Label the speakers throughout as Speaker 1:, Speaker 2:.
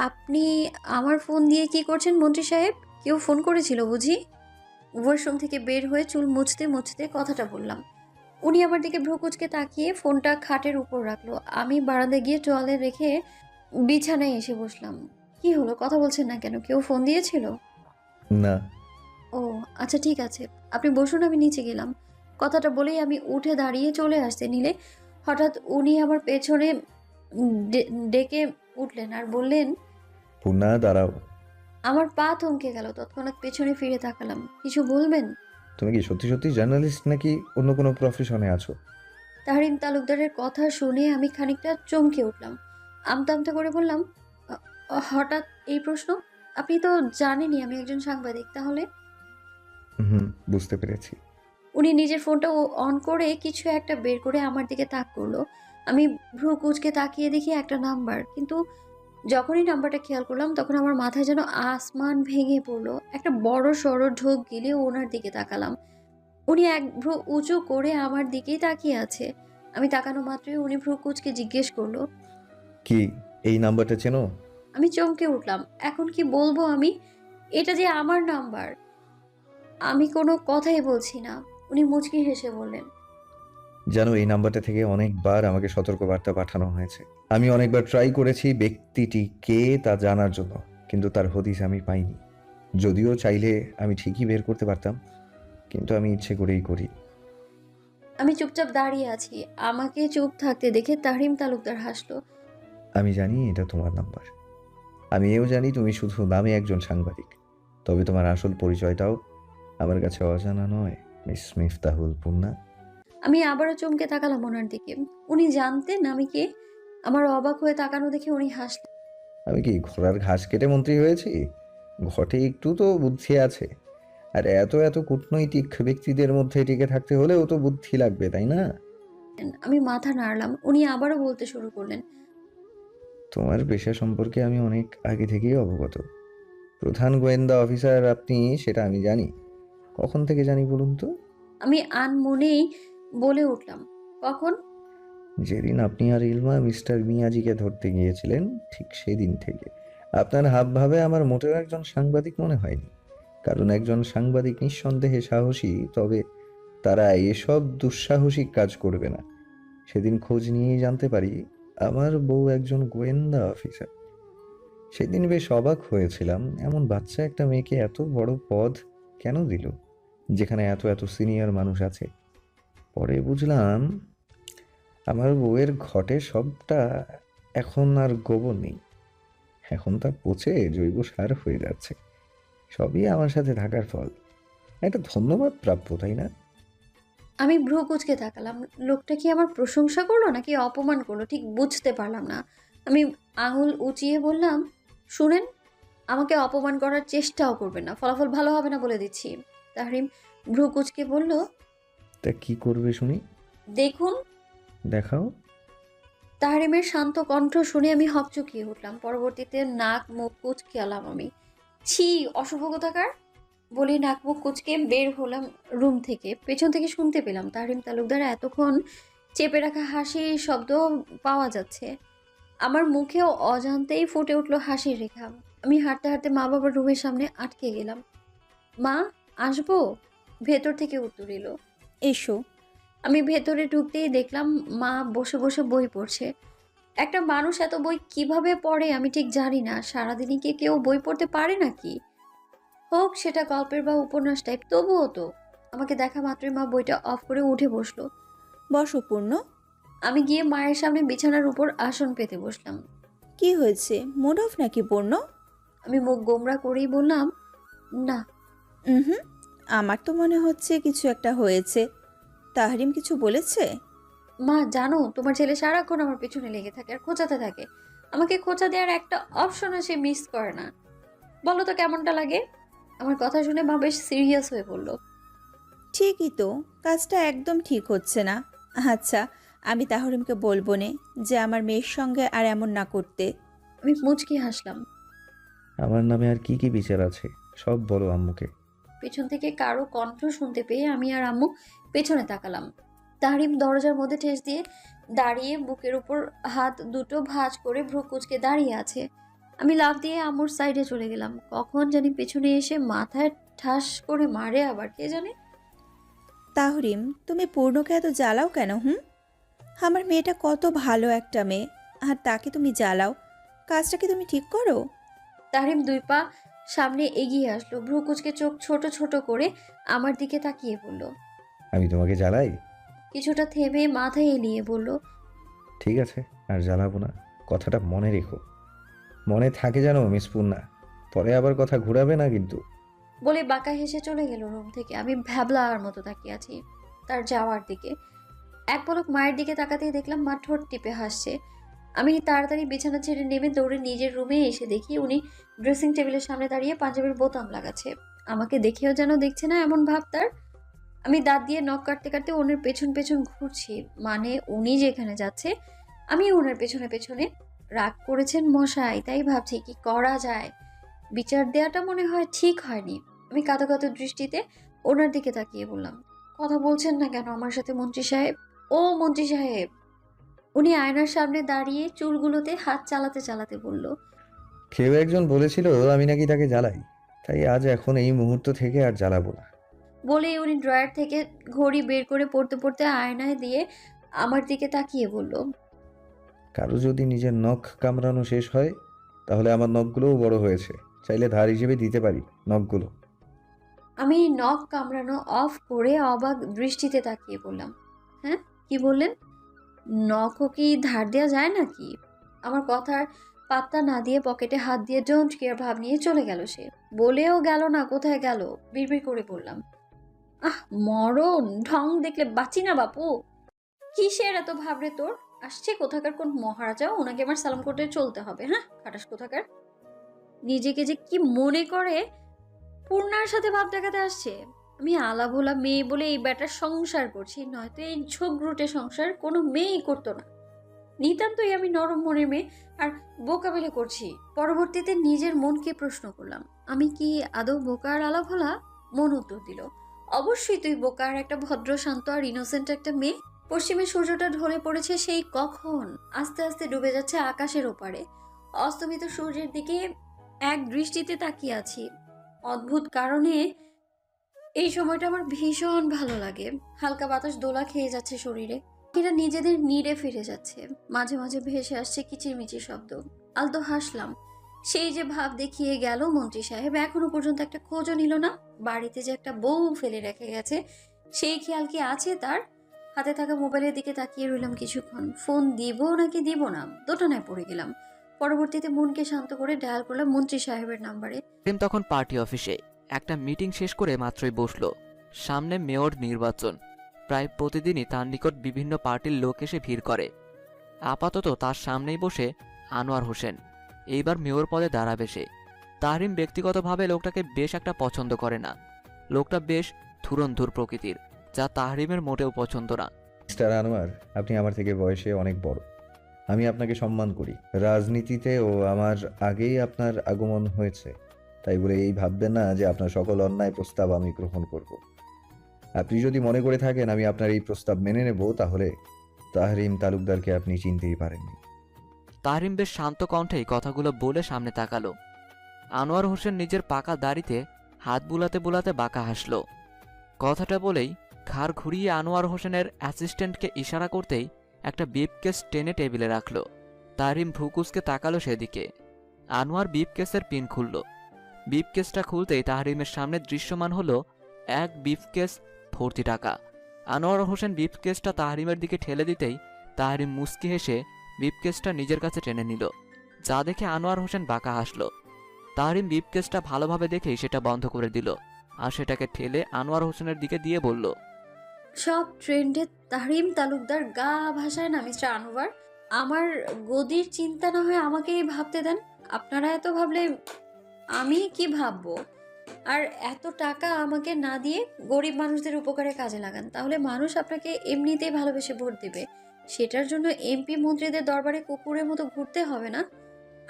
Speaker 1: আপনি আমার ফোন দিয়ে কি করছেন মন্ত্রী সাহেব? কেউ ফোন করেছিল বুঝি? ওয়াশরুম থেকে বের হয়ে চুল মুছতে মুছতে কথাটা বললাম। উনি আমার দিকে ভ্রু কুঁচকে তাকিয়ে ফোনটা খাটের উপর রাখলো। আমি বারান্দায় গিয়ে তোয়ালে রেখে বিছানায় এসে বসলাম। কি হলো, কথা বলছেন না কেন? কেউ ফোন দিয়েছিল?
Speaker 2: না।
Speaker 1: ও আচ্ছা, ঠিক আছে, আপনি বসুন, আমি নিচে গেলাম। কথাটা বলেই আমি উঠে দাঁড়িয়ে চলে আসতে নিলে হঠাৎ উনি আমার পেছনে ডেকে উঠলেন আর বললেন।
Speaker 2: পূর্ণা, দাঁড়াও।
Speaker 1: আমার পা থমকে গেল। তৎক্ষণাৎ পেছনে ফিরে তাকালাম। কিছু বলবেন?
Speaker 2: তুমি কি সত্যি সত্যি জার্নালিস্ট নাকি অন্য কোনো প্রফেশনে আছো?
Speaker 1: তাহরিম তালুকদারের কথা শুনে আমি খানিকটা চমকে উঠলাম। আমতা আমতা করে বললাম, হঠাৎ এই প্রশ্ন? আপনি তো জানেনই আমি একজন সাংবাদিক। তাহলে?
Speaker 2: হুম, বুঝতে পেরেছি।
Speaker 1: উনি নিজের ফোনটা অন করে কিছু একটা বের করে আমার দিকে তাক করলো। আমি ভ্রু কুঁচকে তাকিয়ে দেখি একটা নাম্বার, কিন্তু যখনই নাম্বারটা খেয়াল করলাম তখন আমার মাথায় যেন আসমান ভেঙে পড়লো। একটা বড় সড়ো ঢোক গিলে ওনার দিকে তাকালাম। উনি এক ভ্রু উঁচু করে আমার দিকেই তাকিয়ে আছে। আমি তাকানো মাত্রই উনি ভ্রু কুঁচকে জিজ্ঞেস করলো।
Speaker 2: কি, এই নাম্বারটা চেনো?
Speaker 1: আমি চমকে উঠলাম। এখন কি বলবো আমি? এটা যে আমার নাম্বার। আমি কোনো কথাই বলছি না। উনি মুচকি হেসে বললেন।
Speaker 2: জানো, এই নাম্বারটা থেকে অনেকবার আমাকে সতর্কবার্তা পাঠানো হয়েছে। আমি অনেকবার ট্রাই করেছি ব্যক্তিটি কে তা জানার জন্য, কিন্তু তার হদিস আমি পাইনি। যদিও চাইলে আমি ঠিকই বের করতে পারতাম, কিন্তু আমি ইচ্ছে করেই করি।
Speaker 1: আমি চুপচাপ দাঁড়িয়ে আছি। আমাকে চুপ থাকতে দেখে তাহরিম তালুকদার হাসলো।
Speaker 2: আমি জানি এটা তোমার নাম্বার। আমি এও জানি তুমি শুধু নামে একজন সাংবাদিক, তবে তোমার আসল পরিচয়টাও আমার কাছে অজানা নয়, মিস মিফতাহুল পূর্ণা।
Speaker 1: আমি আবারও চমকে তাকালাম ওনার দিকে। উনি জানতেন আমি কে? আমার অবাক হয়ে তাকানো দেখে উনি হাসলেন।
Speaker 2: আমি কি ঘোড়ার ঘাস কেটে মন্ত্রী হয়েছি? ঘটে একটু তো বুদ্ধি আছে। আর এত এত কূটনৈতিক ব্যক্তিদের মধ্যে টিকে থাকতে হলেও তো বুদ্ধি লাগবে, তাই না?
Speaker 1: আমি মাথা নাড়লাম। উনি আবারও বলতে শুরু করলেন।
Speaker 2: তোমার পেশা সম্পর্কে আমি অনেক আগে থেকেই অবগত। প্রধান গোয়েন্দা অফিসার আপনি, সেটা আমি জানি। কখন থেকে জানি বলুন তো?
Speaker 1: আমি আনমনেই বলে উঠলাম। কখন?
Speaker 2: যেদিন আপনি আর ইলমা মিস্টার মিয়াজিকে ধরতে গিয়েছিলেন, ঠিক সেদিন থেকে। আপনার হাবভাবে আমার মোটেও একজন সাংবাদিক মনে হয়নি। কারণ একজন সাংবাদিক নিঃসন্দেহে সাহসী, তবে তারা এসব দুঃসাহসিক কাজ করবে না। সেদিন খোঁজ নিয়েই জানতে পারি আমার বউ একজন গোয়েন্দা অফিসার। সেদিন বেশ অবাক হয়েছিলাম, এমন বাচ্চা একটা মেয়েকে এত বড় পদ কেন দিল, যেখানে এত এত সিনিয়র মানুষ আছে। পরে বুঝলাম আমার বউয়ের ঘটে সবটা এখন আর গোবর নেই। এখন তা পচে জৈব সার হয়ে যাচ্ছে। সবই আমার সাথে থাকার ফল। একটা ধন্যবাদ প্রাপ্য, তাই না?
Speaker 1: আমি ভ্রু কুঁচকে তাকালাম। লোকটা কি আমার প্রশংসা করলো নাকি অপমান করলো ঠিক বুঝতে পারলাম না। আমি আঙুল উঁচিয়ে বললাম, শুনেন, আমাকে অপমান করার চেষ্টাও করবেন না, ফলাফল ভালো হবে না বলে দিচ্ছি। তাহরিম ভ্রু কুঁচকে বলল,
Speaker 2: তা কি করবে শুনি?
Speaker 1: দেখুন।
Speaker 2: দেখাও।
Speaker 1: তাহরিমের শান্ত কণ্ঠ শুনে আমি হকচকিয়ে উঠলাম। পরবর্তীতে নাক মুখ কুঁচকালাম আমি। ছি, অশুভ কোথাকার! বলি নাক মুখ কুঁচকে বের হলাম রুম থেকে। পেছন থেকে শুনতে পেলাম তাহরিম তালুকদার এতক্ষণ চেপে রাখা হাসির শব্দ পাওয়া যাচ্ছে। আমার মুখেও অজান্তেই ফুটে উঠলো হাসির রেখা। আমি হাঁটতে হাঁটতে মা বাবার রুমের সামনে আটকে গেলাম। মা, আসবো? ভেতর থেকে উত্তর এলো।
Speaker 3: এসো।
Speaker 1: আমি ভেতরে ঢুকতেই দেখলাম মা বসে বসে বই পড়ছে। একটা মানুষ এত বই কিভাবে পড়ে আমি ঠিক জানি না। সারাদিনই কি কেউ বই পড়তে পারে নাকি? হোক সেটা গল্পের বা উপন্যাস টাইপ, তবুও তো। আমাকে দেখা মাত্রই মা বইটা অফ করে উঠে বসলো।
Speaker 3: বসো পূর্ণ।
Speaker 1: আমি গিয়ে মায়ের সামনে বিছানার উপর আসন পেতে বসলাম।
Speaker 3: কি হয়েছে, মুড অফ নাকি পূর্ণ?
Speaker 1: আমি মুখ গোমরা করেই বললাম, না।
Speaker 3: হুম, আমার তো মনে হচ্ছে কিছু একটা হয়েছে। তাহরিম কিছু বলেছে?
Speaker 1: মা, জানো তোমার ছেলে সারাক্ষণ আমার পেছনে লেগে থাকে আর খোঁচাতে থাকে। আমাকে খোঁচা দেওয়ার একটা অপশনও সে মিস করে না। বলো তো কেমনটা লাগে? আমার কথা শুনে মা বেশ সিরিয়াস হয়ে পড়ল।
Speaker 3: ঠিকই তো, কাজটা একদম ঠিক হচ্ছে না। আচ্ছা, আমি তাহরিমকে বলবো নে যে আমার মেয়ের সঙ্গে আর এমন না করতে।
Speaker 1: আমি মুচকি হাসলাম।
Speaker 2: আমার নামে আর কি কি বিচার আছে, সব বলো আম্মুকে।
Speaker 1: পেছন থেকে কারো কণ্ঠ শুনতে পেয়ে আমি আর আম্মু পেছনে তাকালাম। তাহরিম দরজার মধ্যে ঠেস দিয়ে দাঁড়িয়ে বুকের উপর হাত দুটো ভাঁজ করে ভ্রু কুঁচকে দাঁড়িয়ে আছে। আমি লাফ দিয়ে আম্মুর সাইডে চলে গেলাম। কখন জানি পেছনে এসে মাথায় ঠাস করে মারে, আবার কে জানে।
Speaker 3: তাহরিম, তুমি পূর্ণকে এত জ্বালাও কেন? আমার মেয়েটা কত ভালো একটা মেয়ে, আর তাকে তুমি জ্বালাও। কাজটা কি তুমি ঠিক করো?
Speaker 1: তাহরিম 2 পা সামনে এগিয়ে আসলো, ভ্রু কুচকে চোখ ছোট ছোট করে আমার দিকে তাকিয়ে বলল।
Speaker 2: আমি তোমাকে জ্বালাই?
Speaker 1: কিছুটা থেমে মাথায় এলিয়ে বলল,
Speaker 2: ঠিক আছে, আর জ্বালাবো না। কথাটা মনে রেখো, মনে থাকে যেন মিস পূর্ণা। পরে আবার কথা ঘুরাবে না কিন্তু।
Speaker 1: বলে বাঁকা হেসে চলে গেল রুম থেকে। আমি ভ্যাবলার মতো তাকিয়ে আছি তার যাওয়ার দিকে। এক পলক মায়ের দিকে তাকাতেই দেখলাম মা ঠোঁট টিপে হাসছে। আমি তাড়াতাড়ি বিছানা ছেড়ে নেমে দৌড়ে নিজের রুমে এসে দেখি উনি ড্রেসিং টেবিলের সামনে দাঁড়িয়ে পাঞ্জাবির বোতাম লাগাচ্ছে। আমাকে দেখেও যেন দেখছে না এমন ভাব তার। আমি দাঁত দিয়ে নখ কাটতে কাটতে ওনার পেছন পেছন ঘুরছি, মানে উনি যেখানে যাচ্ছে আমি ওনার পেছনে পেছনে। রাগ করেছেন মশাই, তাই ভাবছি কি করা যায়। বিচার দেওয়াটা মনে হয় ঠিক হয়নি। আমি কাঁদো কাঁদো দৃষ্টিতে ওনার দিকে তাকিয়ে বললাম, কথা বলছেন না কেন আমার সাথে মন্ত্রী সাহেব? ও মন্ত্রী সাহেব। উনি আয়নার সামনে দাঁড়িয়ে চুলগুলোতে হাত চালাতে চালাতে বলল,
Speaker 2: কেউ একজন বলেছিল আমি নাকি তাকে জ্বালাই, তাই আজ এখন এই মুহূর্ত থেকে আর জ্বালাবো না।
Speaker 1: বলেই উনি ড্রয়ার থেকে ঘড়ি বের করে পড়তে পড়তে আয়নায় দিয়ে আমার দিকে তাকিয়ে বলল,
Speaker 2: কারো যদি নিজের নখ কামড়ানো শেষ হয়, তাহলে আমার নখগুলোও বড় হয়েছে, চাইলে ধার হিসেবে দিতে পারি নখগুলো।
Speaker 1: আমি নখ কামড়ানো অফ করে অবাক দৃষ্টিতে তাকিয়ে বললাম, হ্যাঁ কি বললেন? নখও কি ধার দেওয়া যায় নাকি? আমার কথার পাত্তা না দিয়ে পকেটে হাত দিয়ে ডোন্ট কেয়ার ভাব নিয়ে চলে গেল সে। বলেও গেল না কোথায় গেল। বিড়বিড় করে বললাম, আহ মরণ, ঢং দেখলে বাঁচি না বাপু। কিসের এত ভাবরে তোর? আসছে কোথাকার কোন মহারাজা, ওনাকে আমার সালাম করতে চলতে হবে? হ্যাঁ খাটাস কোথাকার। নিজেকে যে কি মনে করে পূর্ণার সাথে ভাব দেখাতে আসছে। আমি আলা ভোলা মেয়ে বলে এই ব্যাটার সংসার করছি, নয়তো এই ঝোঁকরুটে সংসার কোনো মেয়েই করতো না। নিতান্তই আমি নরম মনের মেয়ে আর বোকা বেলে করছি। পরবর্তীতে নিজের মনকে প্রশ্ন করলাম, আমি কি আদৌ বোকা আর আলা ভোলা? মন উত্তর দিল, অবশ্যই তুই বোকা আর একটা ভদ্র শান্ত আর ইনোসেন্ট একটা মেয়ে। পশ্চিমে সূর্যটা ঢলে পড়েছে সেই কখন, আস্তে আস্তে ডুবে যাচ্ছে আকাশের ওপারে। অস্তমিত সূর্যের দিকে এক দৃষ্টিতে তাকিয়ে আছি। অদ্ভুত কারণে এই সময়টা আমার ভীষণ ভালো লাগে। হালকা বাতাস দোলা খেয়ে যাচ্ছে শরীরে, এরা নিজেদের নিড়ে ফিরে যাচ্ছে। মাঝে মাঝে ভেসে আসছে কিচিরমিচির শব্দ। আলতো হাসলাম। সেই যে ভাব দেখিয়ে গেল মন্ত্রী সাহেব, এখনো পর্যন্ত একটা খোঁজও নিল না। বাড়িতে যে একটা বউ ফেলে রেখে গেছে সেই খেয়াল কি আছে তার? হাতে থাকা মোবাইলের দিকে তাকিয়ে রইলাম কিছুক্ষণ। ফোন দিব নাকি দিব না দোটানায় পড়ে গেলাম। পরবর্তীতে মনকে শান্ত করে ডায়াল করলাম মন্ত্রী সাহেবের নাম্বারে।
Speaker 4: প্রেম তখন পার্টি অফিসে একটা মিটিং শেষ করে মাত্রই বসলো। সামনে মেয়র নির্বাচন, প্রায় প্রতিদিনই তার নিকট বিভিন্ন পার্টির লোক এসে ভিড় করে। আপাতত তার সামনেই বসে আনোয়ার হোসেন, এইবার মেয়র পদে দাঁড়াবে সে। তাহরিম ব্যক্তিগতভাবে লোকটাকে বেশ একটা পছন্দ করে না। লোকটা বেশ ধুরন্ধুর প্রকৃতির, যা তাহরিমের মোটেও পছন্দ না।
Speaker 2: মিস্টার আনোয়ার, আপনি আমার থেকে বয়সে অনেক বড়। আমি আপনাকে সম্মান করি। রাজনীতিতেও আমার আগেই আপনার আগমন হয়েছে, তাই বলে এই ভাববেন না যে আপনার সকল অন্যায় প্রস্তাব আমি গ্রহণ করব। আপনি যদি মনে করে থাকেন আমি আপনার এই প্রস্তাব মেনে নেব, তাহলে তাহরিম তালুকদারকে আপনি চিনতেই পারেননি।
Speaker 4: তাহরিম বেশ শান্ত কণ্ঠেই কথাগুলো বলে সামনে তাকালো। আনোয়ার হোসেন নিজের পাকা দাড়িতে হাত বুলাতে বুলাতে বাঁকা হাসল। কথাটা বলেই ঘাড় ঘুরিয়ে আনোয়ার হোসেনের অ্যাসিস্ট্যান্টকে ইশারা করতেই একটা বিপকেস টেনে টেবিলে রাখল। তাহরিম ভ্রুকুচকে তাকালো সেদিকে। আনোয়ার বিপকেসের পিন খুলল। বিপকেসটা খুলতেই তাহরিমের সামনে দৃশ্যমান হলো এক বিপকেস ভর্তি টাকা। আনোয়ার হোসেন বিপকেসটা তাহরিমের দিকে ঠেলে দিতেই তাহরিম মুচকি হেসে বিপকেসটা নিজের কাছে টেনে নিল, যা দেখে আনোয়ার হোসেন বাঁকা হাসল। তাহরিম বিপকেসটা ভালোভাবে দেখেই সেটা বন্ধ করে দিল আর সেটাকে ঠেলে আনোয়ার হোসেনের দিকে দিয়ে বলল,
Speaker 1: সব ট্রেন্ডে তাহরিম তালুকদার গা ভাসায় না মিস্টার আনোয়ার। আমার গদির চিন্তা না হয় আমাকেই ভাবতে দেন। আপনারা এত ভাবলে আমি কি ভাববো? আর এত টাকা আমাকে না দিয়ে গরিব মানুষদের উপকারে কাজে লাগান, তাহলে মানুষ আপনাকে এমনিতেই ভালোবেসে ভোট দেবে। সেটার জন্য এমপি মন্ত্রীদের দরবারে কুকুরের মতো ঘুরতে হবে না,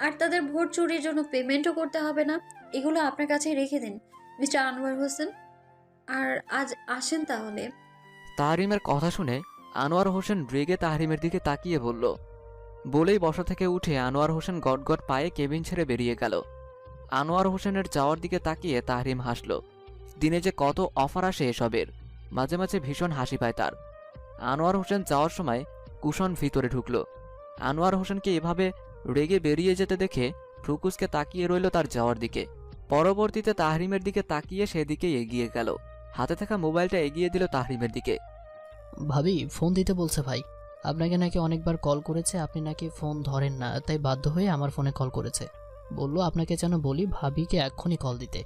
Speaker 1: আর তাদের ভোট চুরির জন্য পেমেন্টও করতে হবে না। এগুলো আপনার কাছেই রেখে দিন মিস্টার আনোয়ার হোসেন। আর আজ আসেন তাহলে।
Speaker 4: তাহরিমের কথা শুনে আনোয়ার হোসেন রেগে তাহরিমের দিকে তাকিয়ে বলল, বলেই বসা থেকে উঠে আনোয়ার হোসেন গটগট পায়ে কেবিন ছেড়ে বেরিয়ে গেল। আনোয়ার হোসেনের যাওয়ার দিকে তাকিয়ে তাহরিম হাসল। দিনে যে কত অফার আসে এসবের, মাঝে মাঝে ভীষণ হাসি পায় তার। আনোয়ার হোসেন যাওয়ার সময় কুশন ভিতরে ঢুকল। আনোয়ার হোসেনকে এভাবে রেগে বেরিয়ে যেতে দেখে ফ্রুকুসকে তাকিয়ে রইল তার যাওয়ার দিকে। পরবর্তীতে তাহরিমের দিকে তাকিয়ে সেদিকেই এগিয়ে গেল। হাতে থাকা মোবাইলটা এগিয়ে দিল তাহরিমের দিকে।
Speaker 5: ভাবি ফোন দিতে বলছে ভাই, আপনাকে নাকি অনেকবার কল করেছে, আপনি নাকি ফোন ধরেন না, তাই বাধ্য হয়ে আমার ফোনে কল করেছে। বলল আপনাকে যেন বলি ভাবিকে এক্ষুনি কল দিতে,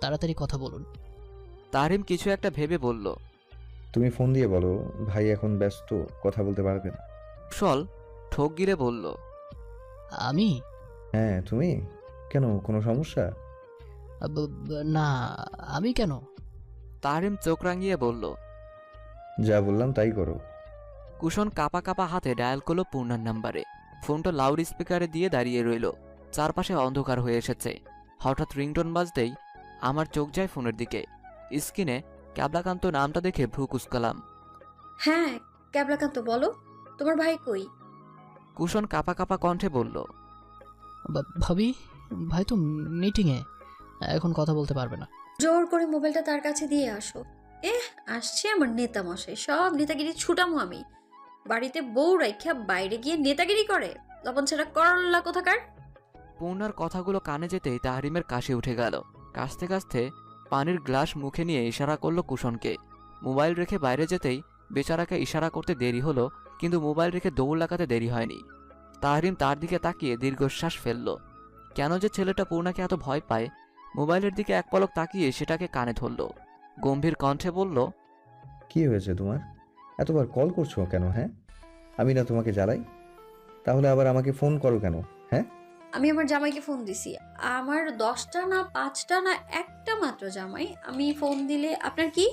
Speaker 5: তাড়াতাড়ি কথা বলুন।
Speaker 4: তাহরিম কিছু একটা ভেবে বলল।
Speaker 2: তুমি ফোন দিয়ে বলো ভাই এখন ব্যস্ত, কথা বলতে পারবে না।
Speaker 4: কুশল ঠোক গিলে বলল,
Speaker 5: আমি
Speaker 2: হ্যাঁ তুমি, কেন কোনো সমস্যা?
Speaker 5: না, আমি কেন?
Speaker 4: তাহরিম চোখ রাঙিয়ে বলল।
Speaker 2: যা বললাম তাই করো।
Speaker 4: কুশন কাপা কাপা হাতে ডায়াল করলো পূর্ণার নাম্বারে। ফোনটা লাউড স্পিকারে দিয়ে দাঁড়িয়ে রইল। চারপাশে অন্ধকার হয়ে এসেছে। হঠাৎ রিংটোন বাজতেই আমার চোখ যায় ফোনের দিকে। স্ক্রিনে ক্যাবলাকান্ত নামটা দেখে ভ্রু কুঁচকালাম।
Speaker 1: হ্যাঁ ক্যাবলাকান্ত, বলো তোমার ভাই কই?
Speaker 4: কুশন কাপা কাপা কণ্ঠে বলল,
Speaker 5: ভাবি ভাই তো মিটিংয়ে, এখন কথা বলতে পারবে না।
Speaker 1: জোর করে মোবাইলটা তার কাছে দিয়ে আসো। আসছে আমার নেতা মশাই, সব নেতাগিরি ছুটামো আমি। বাড়িতে বউ রাইখা বাইরে গিয়ে নেতাগিরি করে, লবণ ছাড়া করল্লা কোথাকার।
Speaker 4: পূর্ণার কথাগুলো কানে যেতেই তাহরিমের কাশি উঠে গেল। কাশতে কাশতে পানির গ্লাস মুখে নিয়ে ইশারা করলো কুশনকে। মোবাইল রেখে বাইরে যেতেই বেচারাকে ইশারা করতে দেরি হলো, কিন্তু মোবাইল রেখে দৌড় লাগাতে দেরি হয়নি। তাহরিম তার দিকে তাকিয়ে দীর্ঘশ্বাস ফেলল। কেন যে ছেলেটা পূর্ণাকে এত ভয় পায়, মোবাইলের দিকে এক পলক তাকিয়ে সেটাকে কানে ধরল। গম্ভীর কণ্ঠে বলল,
Speaker 2: কি হয়েছে তোমার? এতবার কল করছো কেন? হ্যাঁ, আমি না তোমাকে জ্বালাই? তাহলে আবার আমাকে ফোন করো কেন? হ্যাঁ,
Speaker 1: আমি আমার জামাইকে ফোন দিছি। আমার 10টা না 5টা না একটা মাত্র জামাই। আমি ফোন দিলে আপনার কি?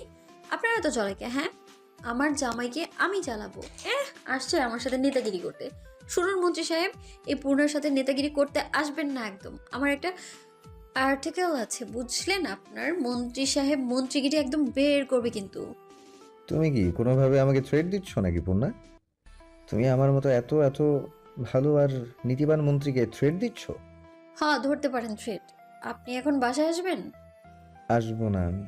Speaker 1: আপনার এত চলে কে? হ্যাঁ, আমার জামাইকে আমি জ্বালাবো? আসছে আমার সাথে নেতাগিরি করতে। শুনুন মন্ত্রী সাহেব, এই পূর্ণার সাথে নেতাগিরি করতে আসবেন না একদম। আমার একটা আর্টিকেল আছে, বুঝলেন? আপনার মন্ত্রী সাহেব মন্ত্রীগিরি একদম বের করবে কিন্তু।
Speaker 2: তুমি কি কোনোভাবে আমাকে থ্রেট দিচ্ছ নাকি পূর্ণা? তুমি আমার মতো এত এত ভালো আর নীতিবান মন্ত্রীকে থ্রেট দিচ্ছ?
Speaker 1: হ্যাঁ, ধরতে পারেন থ্রেট। আপনি এখন বাসায় আসবেন?
Speaker 2: আসবো না আমি।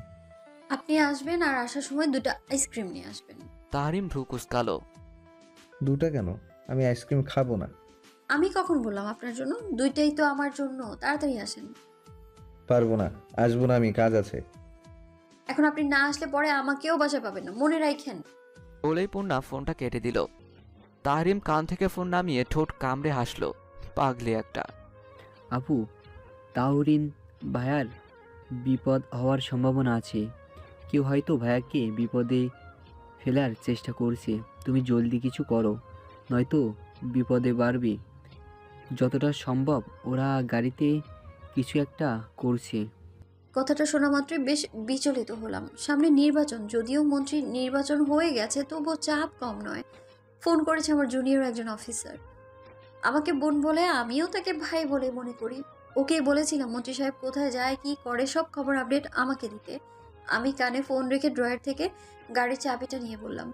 Speaker 1: আপনি আসবেন আর আসার সময় 2টা আইসক্রিম নিয়ে আসবেন।
Speaker 4: তাহরিম ভ্রু কুঁচকালো।
Speaker 2: দুটা কেন? আমি আইসক্রিম খাবো না।
Speaker 1: আমি কখন বললাম আপনার জন্য? 2টাই তো আমার জন্য। তাড়াতাড়ি আসেন।
Speaker 2: পারবো না, আসবো না, আমি কাজ আছে।
Speaker 1: এখন আপনি না আসলে পরে আমাকেও বাসা পাবেন না, মনে রাখেন।
Speaker 4: বলেই পূর্ণা ফোনটা কেটে দিল। তাহরিম কান থেকে ফোন নামিয়ে ঠোঁট কামড়ে হাসল। পাগলি একটা।
Speaker 6: আপু, তাহরিন ভাইয়ার বিপদ হওয়ার সম্ভাবনা আছে। কেউ হয়তো ভাইয়াকে বিপদে ফেলার চেষ্টা করছে। তুমি জলদি কিছু করো, নয়তো বিপদে বাড়বে। যতটা সম্ভব ওরা গাড়িতে কিছু একটা করছে।
Speaker 1: কথাটা শোনা মাত্রই বেশ বিচলিত হলাম। সামনে নির্বাচন, যদিও মন্ত্রী নির্বাচন হয়ে গেছে, তবুও চাপ কম নয়। ফোন করেছে আমার জুনিয়র একজন অফিসার। আমাকে বোন বলে, আমিও তাকে ভাই বলে মনে করি। ওকেই বলেছিলাম মন্ত্রী সাহেব কোথায় যায়, কি করে, সব খবর আপডেট আমাকে দিতে। আমি কানে ফোন রেখে ড্রয়ার থেকে গাড়ির চাবিটা নিয়ে বললাম,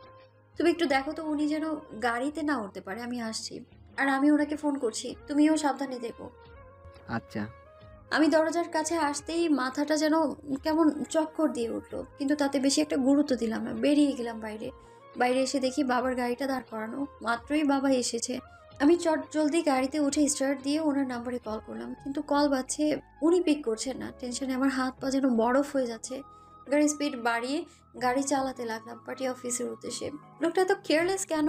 Speaker 1: তুমি একটু দেখো তো উনি যেন গাড়িতে না উঠতে পারে, আমি আসছি। আর আমি ওনাকে ফোন করছি, তুমিও সাবধানে দেখো।
Speaker 6: আচ্ছা।
Speaker 1: আমি দরজার কাছে আসতেই মাথাটা যেন কেমন চক্কর দিয়ে উঠলো, কিন্তু তাতে বেশি একটা গুরুত্ব দিলাম না। বেরিয়ে গেলাম বাইরে। বাইরে এসে দেখি বাবার গাড়িটা দাঁড় করানো। মাত্রই বাবা এসেছে। আমি চট জলদি গাড়িতে উঠে স্টার্ট দিয়ে ওনার নাম্বারে কল করলাম, কিন্তু কল বাজছে, উনি পিক করছেন না। টেনশনে আমার হাত পা যেন বরফ হয়ে যাচ্ছে। গাড়ির স্পিড বাড়িয়ে গাড়ি চালাতে লাগলাম পার্টি অফিসের উদ্দেশ্যে। লোকটা এত কেয়ারলেস কেন?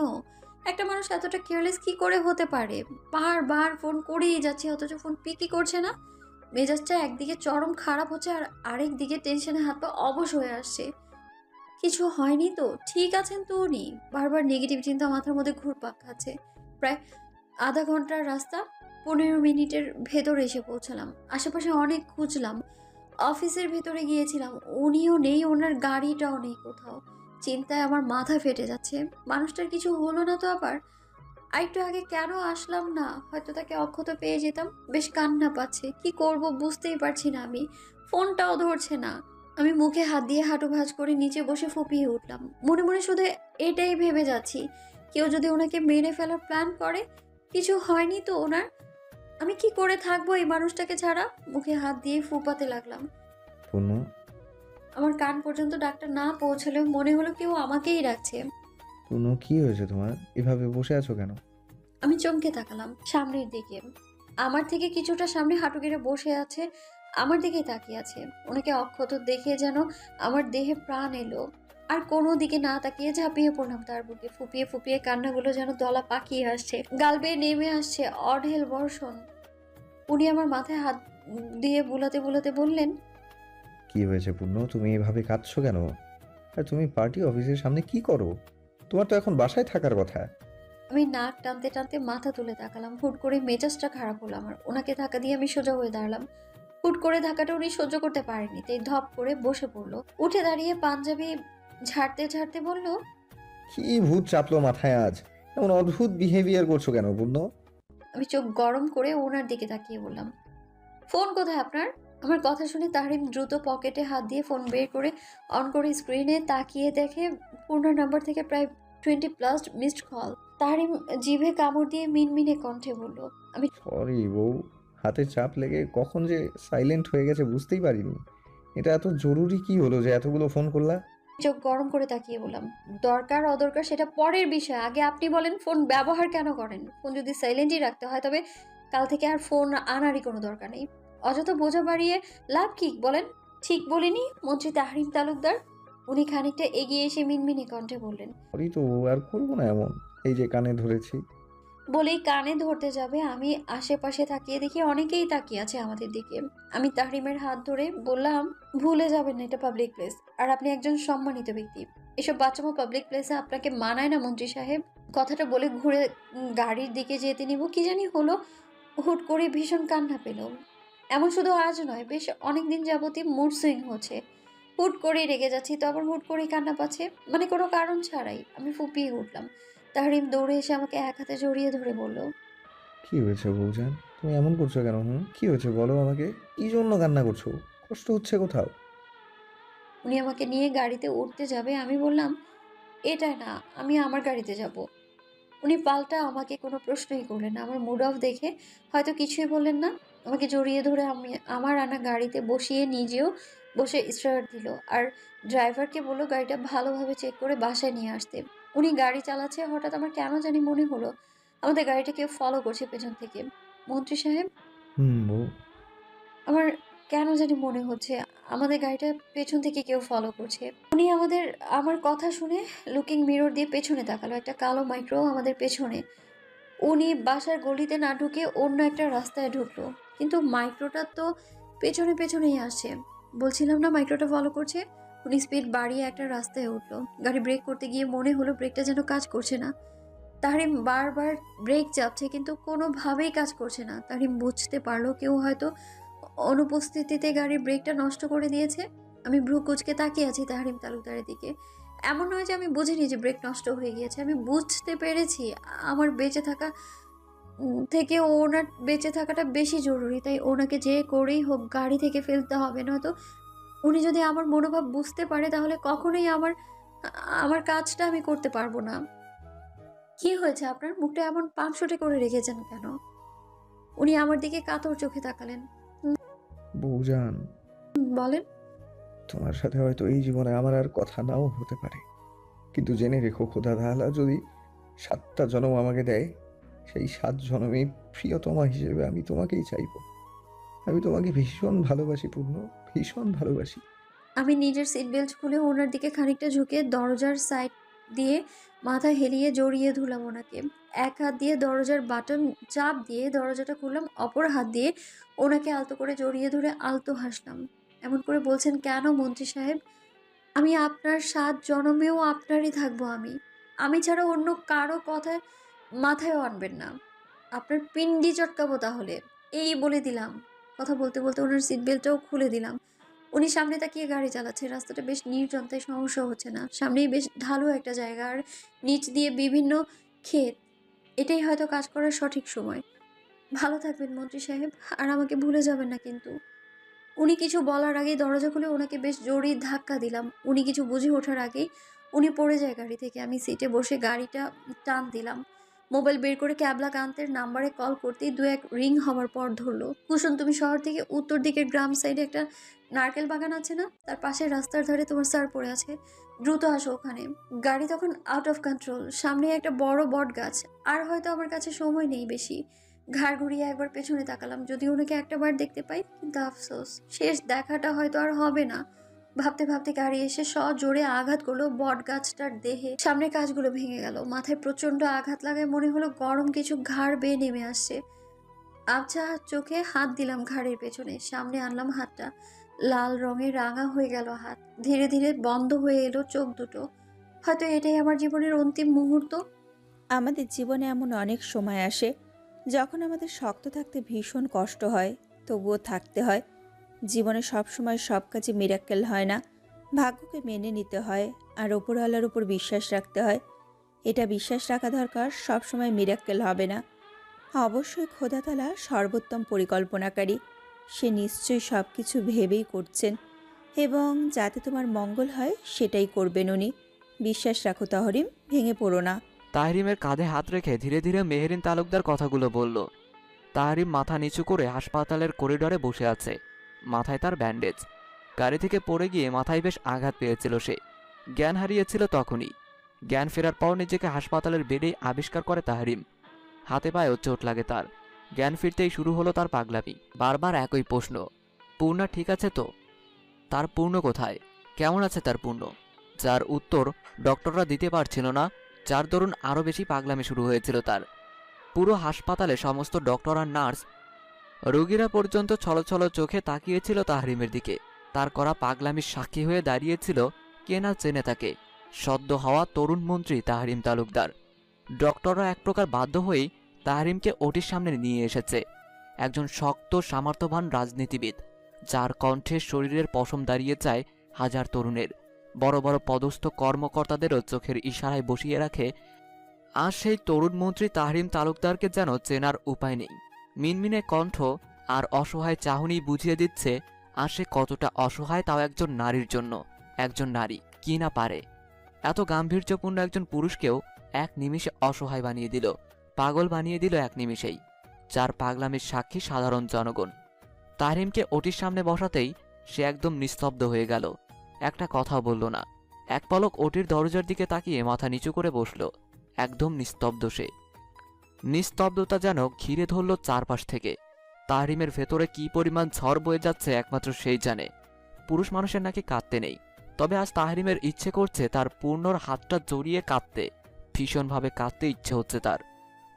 Speaker 1: একটা মানুষ এতটা কেয়ারলেস কি করে হতে পারে? বারবার ফোন করেই যাচ্ছে, অথচ ফোন পিকই করছে না। মেজাজটা একদিকে চরম খারাপ হচ্ছে, আর আরেক দিকে টেনশনে হাত পা অবশ হয়ে আসছে। কিছু হয়নি তো? ঠিক আছেন তো উনি? বারবার নেগেটিভ চিন্তা মাথার মধ্যে ঘুরপাক খাচ্ছে। প্রায় আধা ঘন্টার রাস্তা, 15 মিনিটের ভেতরে এসে পৌঁছালাম। আশেপাশে অনেক খুঁজলাম, অফিসের ভেতরে গিয়েছিলাম, উনিও নেই, ওনার গাড়িটাও নেই কোথাও। চিন্তায় আমার মাথা ফেটে যাচ্ছে। মানুষটার কিছু হলো না তো আবার? আরেকটু আগে কেন আসলাম না? হয়তো তাকে অক্ষত পেয়ে যেতাম। বেশ কান্না পাচ্ছে, কি করব বুঝতেই পারছি না। আমি ফোনটাও ধরছে না। আমি মুখে হাত দিয়ে হাঁটু ভাঁজ করে নিচে বসে ফুপিয়ে উঠলাম। মনে মনে শুধু এটাই ভেবে যাচ্ছি, কেউ যদি ওনাকে মেরে ফেলার প্ল্যান করে, কিছু হয়নি তো ওনার? আমি কি করে থাকবো এই মানুষটাকে ছাড়া? মুখে হাত দিয়ে ফুপাতে লাগলাম।
Speaker 2: পূর্ণ,
Speaker 1: আমার কান পর্যন্ত ডাক্তার না পৌঁছলেও মনে হলো কেউ আমাকেই রাখছে।
Speaker 2: পূর্ণ কি হয়েছে তোমার? এভাবে বসে আছো কেন?
Speaker 1: আমি চমকে তাকালাম সামনের দিকে। আমার থেকে কিছুটা সামনে হাঁটু গেড়ে বসে আছে, আমার দিকেই তাকিয়ে আছে। ওনাকে অক্ষত দেখে যেন আমার দেহে প্রাণ এলো। আর কোনো দিকে না তাকিয়ে ঝাঁপিয়ে পড়লাম তার বুকে। ফুপিয়ে ফুপিয়ে কান্নাগুলো যেন দলা পাকিয়ে আসছে, গাল বেয়ে নেমে আসছে অঢেল বর্ষণ। উনি আমার মাথায় হাত দিয়ে বুলাতে বুলাতে বললেন,
Speaker 2: কি হয়েছে পূর্ণ? তুমি এভাবে কাঁদছো কেন? আর তুমি পার্টি অফিসের সামনে কি করো? তোমার তো এখন বাসায় থাকার কথা।
Speaker 1: আমি নাক টানতে টানতে মাথা তুলে তাকালাম। হুট করে মেজাজটা খারাপ হলো আমার। ওনাকে ধাক্কা দিয়ে আমি সোজা হয়ে দাঁড়ালাম। হুট করে ধাক্কাটা উনি সহ্য করতে পারেনি, তাই ধপ করে বসে পড়লো। উঠে দাঁড়িয়ে পাঞ্জাবি ঝাড়তে ঝাড়তে বলল,
Speaker 2: কি ভূত চাপলো মাথায় আজ? এমন অদ্ভুত বিহেভিয়ার করছো কেন পূর্ণ?
Speaker 1: আমি চোখ গরম করে ওনার দিকে তাকিয়ে বললাম, ফোন কোথায় আপনার? আমার কথা শুনে তাহরিম দ্রুত পকেটে হাত দিয়ে ফোন বের করে অন করে স্ক্রিনে তাকিয়ে দেখে পূর্ণার নাম্বার থেকে প্রায় 20+ মিসড কল। তাহরিম জিভে কামড় দিয়ে মিনমিনে কণ্ঠে বলল, আমি
Speaker 2: সরি বউ, হাতে চাপ লেগে কখন যে সাইলেন্ট হয়ে গেছে বুঝতেই পারিনি। এটা এত জরুরি কি হলো যে এতগুলো ফোন করলা?
Speaker 1: চোখ গরম করে তাকিয়ে বললাম, দরকার অদরকার সেটা পরের বিষয়। আগে আপনি বলেন ফোন ব্যবহার কেন করেন? ফোন যদি সাইলেন্টই রাখতে হয় তবে কাল থেকে আর ফোন আনারই কোনো দরকার নেই। অযথা বোঝা বাড়িয়ে লাভ কি বলেন? ঠিক বলিনি মন্ত্রী তাহরিম তালুকদার? উনি খানিকটা এগিয়ে এসে মিনমিনে কণ্ঠে বললেন।
Speaker 2: সরি তো বউ, আর করবো না এমন। এই যে কানে ধরেছি।
Speaker 1: বলেই কানে ধরতে যাবে, আমি আশেপাশে তাকিয়ে দেখি অনেকেই তাকিয়ে আছে আমাদের দিকে। আমি তাহরিমের হাত ধরে বললাম, ভুলে যাবেন না এটা পাবলিক প্লেস, আর আপনি একজন সম্মানিত ব্যক্তি। এসব বাচ্চামো পাবলিক প্লেসে আপনাকে মানায় না মন্ত্রী সাহেব। কথাটা বলে ঘুরে গাড়ির দিকে যেতে নিব, কি জানি হলো, হুট করে ভীষণ কান্না পেল। এমন শুধু আজ নয়, বেশ অনেকদিন যাবতই মুড সুইং হচ্ছে। হুট করেই রেগে যাচ্ছি, তো আবার হুট করেই কান্না পাচ্ছে, মানে কোনো কারণ ছাড়াই। আমি ফুপিয়ে উঠলাম। তাহরিম দৌড়ে এসে আমাকে এক হাতে জড়িয়ে ধরে বলল,
Speaker 2: কি হয়েছে বউজান? তুমি এমন করছো কেন? কি হয়েছে বলো আমাকে। কি জন্য কান্না করছো? কষ্ট হচ্ছে কোথাও?
Speaker 1: উনি আমাকে নিয়ে গাড়িতে উঠতে যাবে। আমি বললাম, এটা না, আমি আমার গাড়িতে যাব। উনি পাল্টা আমাকে কোনো প্রশ্নই করলেন না। আমার মুড অফ দেখে হয়তো কিছুই বললেন না। আমাকে জড়িয়ে ধরে আমি আমার আনা গাড়িতে বসিয়ে নিজেও বসে স্টার্ট দিল। আর ড্রাইভারকে বলল গাড়িটা ভালোভাবে চেক করে বাসায় নিয়ে আসতে। উনি গাড়ি চালাচ্ছে, হঠাৎ আমার কেন জানি মনে হলো আমাদের গাড়িটা কেউ ফলো করছে পেছন থেকে। মন্ত্রী সাহেব,
Speaker 2: বউ।
Speaker 1: আমার কেন জানি মনে হচ্ছে আমাদের গাড়িটা পেছন থেকে কেউ ফলো করছে। উনি আমার কথা শুনে লুকিং মিরর দিয়ে পেছনে তাকালো। একটা কালো মাইক্রো আমাদের পেছনে। উনি বাসার গলিতে না ঢুকে অন্য একটা রাস্তায় ঢুকলো, কিন্তু মাইক্রোটা তো পেছনে পেছনেই আসছে। বলছিলাম না মাইক্রোটা ফলো করছে। উনি স্পিড বাড়িয়ে একটা রাস্তায় উঠলো। গাড়ি ব্রেক করতে গিয়ে মনে হলো ব্রেকটা যেন কাজ করছে না। তাহরিম বারবার ব্রেক চাপছে, কিন্তু কোনোভাবেই কাজ করছে না। তাহরিম বুঝতে পারলো কেউ হয়তো অনুপস্থিতিতে গাড়ির ব্রেকটা নষ্ট করে দিয়েছে। আমি ভ্রু কুঁচকে তাকিয়ে আছি তাহরিম তালুকদারের দিকে। এমন নয় যে আমি বুঝিনি যে ব্রেক নষ্ট হয়ে গিয়েছে, আমি বুঝতে পেরেছি আমার বেঁচে থাকা থেকে ওনার বেঁচে থাকাটা বেশি জরুরি। তাই ওনাকে যে করেই হোক গাড়ি থেকে ফেলতে হবে, নয়তো উনি যদি আমার মনোভাব বুঝতে পারে তাহলে কখনোই আমার আমার কাজটা আমি করতে পারবো না। কি হয়েছে আপনার? মুখটা এমন পানসুটে করে রেখেছেন কেন? উনি আমার দিকে কাতর চোখে তাকালেন।
Speaker 2: বউজান,
Speaker 1: বলেন।
Speaker 2: তোমার সাথে হয়তো এই জীবনে আমার আর কথা নাও হতে পারে, কিন্তু জেনে রেখো খোদা তাআলা যদি 7টা জন্ম আমাকে দেয়, সেই 7 জন্মে প্রিয়তমা হিসেবে আমি তোমাকেই চাইবো। আমি তোমাকে ভীষণ ভালোবাসি পূর্ণ, ভীষণ ভালোবাসি।
Speaker 1: আমি নিজের সিট বেল্ট খুলে ওনার দিকে খানিকটা ঝুঁকে দরজার সাইড দিয়ে মাথা হেলিয়ে জড়িয়ে ধুলাম ওনাকে। এক হাত দিয়ে দরজার বাটন চাপ দিয়ে দরজাটা খুললাম, অপর হাত দিয়ে ওনাকে আলতো করে জড়িয়ে ধরে আলতো হাসলাম। এমন করে বলছেন কেন মন্ত্রী সাহেব? আমি আপনার 7 জনমেও আপনারই থাকবো। আমি ছাড়া অন্য কারো কথা মাথায়ও আনবেন না। আপনার পিন্ডি চটকাবো তাহলে, এই বলে দিলাম। কথা বলতে বলতে ওনার সিট বেল্টটাও খুলে দিলাম। উনি সামনে তাকিয়ে গাড়ি চালাচ্ছে। রাস্তাটা বেশ নির্জন, তাই সমস্যা হচ্ছে না। সামনেই বেশ ঢালু একটা জায়গা, আর নিচ দিয়ে বিভিন্ন ক্ষেত। এটাই হয়তো কাজ করার সঠিক সময়। ভালো থাকবেন মন্ত্রী সাহেব, আর আমাকে ভুলে যাবেন না কিন্তু। উনি কিছু বলার আগেই দরজা খুলে ওনাকে বেশ জোরে ধাক্কা দিলাম। উনি কিছু বুঝে ওঠার আগেই উনি পড়ে যায় গাড়ি থেকে। আমি সিটে বসে গাড়িটা টান দিলাম। মোবাইল বের করে ক্যাবলা কান্তের নাম্বারে কল করতেই 2-1 রিং হওয়ার পর ধরলো। কুসুম, তুমি শহর থেকে উত্তর দিকের গ্রাম সাইডে একটা নারকেল বাগান আছে না, তার পাশে রাস্তার ধারে তোমার স্যার পড়ে আছে, দ্রুত আসো ওখানে। গাড়ি তখন আউট অফ কন্ট্রোল, সামনে একটা বড় বট গাছ। আর হয়তো আমার কাছে সময় নেই বেশি। ঘাড় ঘুরিয়ে একবার পেছনে তাকালাম, যদি ওনাকে একটা বার দেখতে পাই, কিন্তু আফসোস শেষ দেখাটা হয়তো আর হবে না। ভাবতে ভাবতে গাড়ি এসে জোরে আঘাত করলো বট গাছটার দেহে, সামনের কাঁচগুলো ভেঙে গেল। মাথায় প্রচন্ড আঘাত লাগায় মনে হলো গরম কিছু ঘাড় বেয়ে নেমে আসছে। আবছা চোখে হাত দিলাম ঘাড়ের পেছনে, সামনে আনলাম হাতটা। লাল রঙে রাঙা হয়ে গেল হাত, ধীরে ধীরে বন্ধ হয়ে এলো চোখ দুটো। হয়তো এটাই আমার জীবনের অন্তিম মুহূর্ত।
Speaker 3: আমাদের জীবনে এমন অনেক সময় আসে যখন আমাদের শক্ত থাকতে ভীষণ কষ্ট হয়, তবুও থাকতে হয়। জীবনে সব সময় সব কাজে মিরাক্কেল হয় না, ভাগ্যকে মেনে নিতে হয় আর ওপরওয়ালার উপর বিশ্বাস রাখতে হয়। এটা বিশ্বাস রাখা দরকার, সব সময় মিরাক্কেল হবে না। অবশ্যই খোদাতালা সর্বোত্তম পরিকল্পনাকারী, সে নিশ্চয়ই সব কিছু ভেবেই করছেন এবং যাতে তোমার মঙ্গল হয় সেটাই করবেন উনি। বিশ্বাস রাখো তাহরিম, ভেঙে পড়ো না।
Speaker 4: তাহরিমের কাঁধে হাত রেখে ধীরে ধীরে মেহেরিন তালুকদার কথাগুলো বলল। তাহরিম মাথা নিচু করে হাসপাতালের করিডরে বসে আছে, মাথায় তার ব্যান্ডেজ। গাড়ি থেকে পড়ে গিয়ে মাথায় বেশ আঘাত পেয়েছিল সে, জ্ঞান হারিয়েছিল তখনই। জ্ঞান ফেরার পর নিজেকে হাসপাতালের বেডেই আবিষ্কার করে তাহরিম। হাতে পায়েও চোট লাগে তার। জ্ঞান ফিরতেই শুরু হলো তার পাগলামি, বারবার একই প্রশ্ন, পূর্ণা ঠিক আছে তো? তার পূর্ণ কোথায়? কেমন আছে তার পূর্ণ? যার উত্তর ডক্টররা দিতে পারছিল না, যার দরুন আরও বেশি পাগলামি শুরু হয়েছিল তার। পুরো হাসপাতালে সমস্ত ডক্টর আর নার্স, রোগীরা পর্যন্ত ছলছল চোখে তাকিয়েছিল তাহরিমের দিকে। তার করা পাগলামির সাক্ষী হয়ে দাঁড়িয়েছিল কে না চেনে তাকে, সদ্য হওয়া তরুণ মন্ত্রী তাহরিম তালুকদার। ডক্টররা এক প্রকার বাধ্য হয়েই তাহরিমকে ওটির সামনে নিয়ে এসেছে। একজন শক্ত সামর্থ্যবান রাজনীতিবিদ, যার কণ্ঠে শরীরের পশম দাঁড়িয়ে যায় হাজার তরুণের, বড় বড় পদস্থ কর্মকর্তাদেরও চোখের ইশারায় বসিয়ে রাখে। আর সেই তরুণ মন্ত্রী তাহরিম তালুকদারকে যেন চেনার উপায় নেই। মিনমিনে কণ্ঠ আর অসহায় চাহনি বুঝিয়ে দিচ্ছে আর সে কতটা অসহায়, তাও একজন নারীর জন্য। একজন নারী কি না পারে? এত গাম্ভীর্যপূর্ণ একজন পুরুষকেও এক নিমিষে অসহায় বানিয়ে দিল, পাগল বানিয়ে দিল এক নিমিষেই। যার পাগলামির সাক্ষী সাধারণ জনগণ। তাহরিমকে ওটির সামনে বসাতেই সে একদম নিস্তব্ধ হয়ে গেল, একটা কথাও বলল না। এক পলক ওটির দরজার দিকে তাকিয়ে মাথা নিচু করে বসল। একদম নিস্তব্ধ সে। নিস্তব্ধতা যেন ঘিরে ধরল চারপাশ থেকে। তাহরিমের ভেতরে কি পরিমাণ ঝড় বয়ে যাচ্ছে একমাত্র সেই জানে। পুরুষ মানুষের নাকি কাঁদতে নেই, তবে আজ তাহরিমের ইচ্ছে করছে তার পূর্ণর হাতটা জড়িয়ে কাঁদতে। ভীষণভাবে কাঁদতে ইচ্ছে হচ্ছে তার।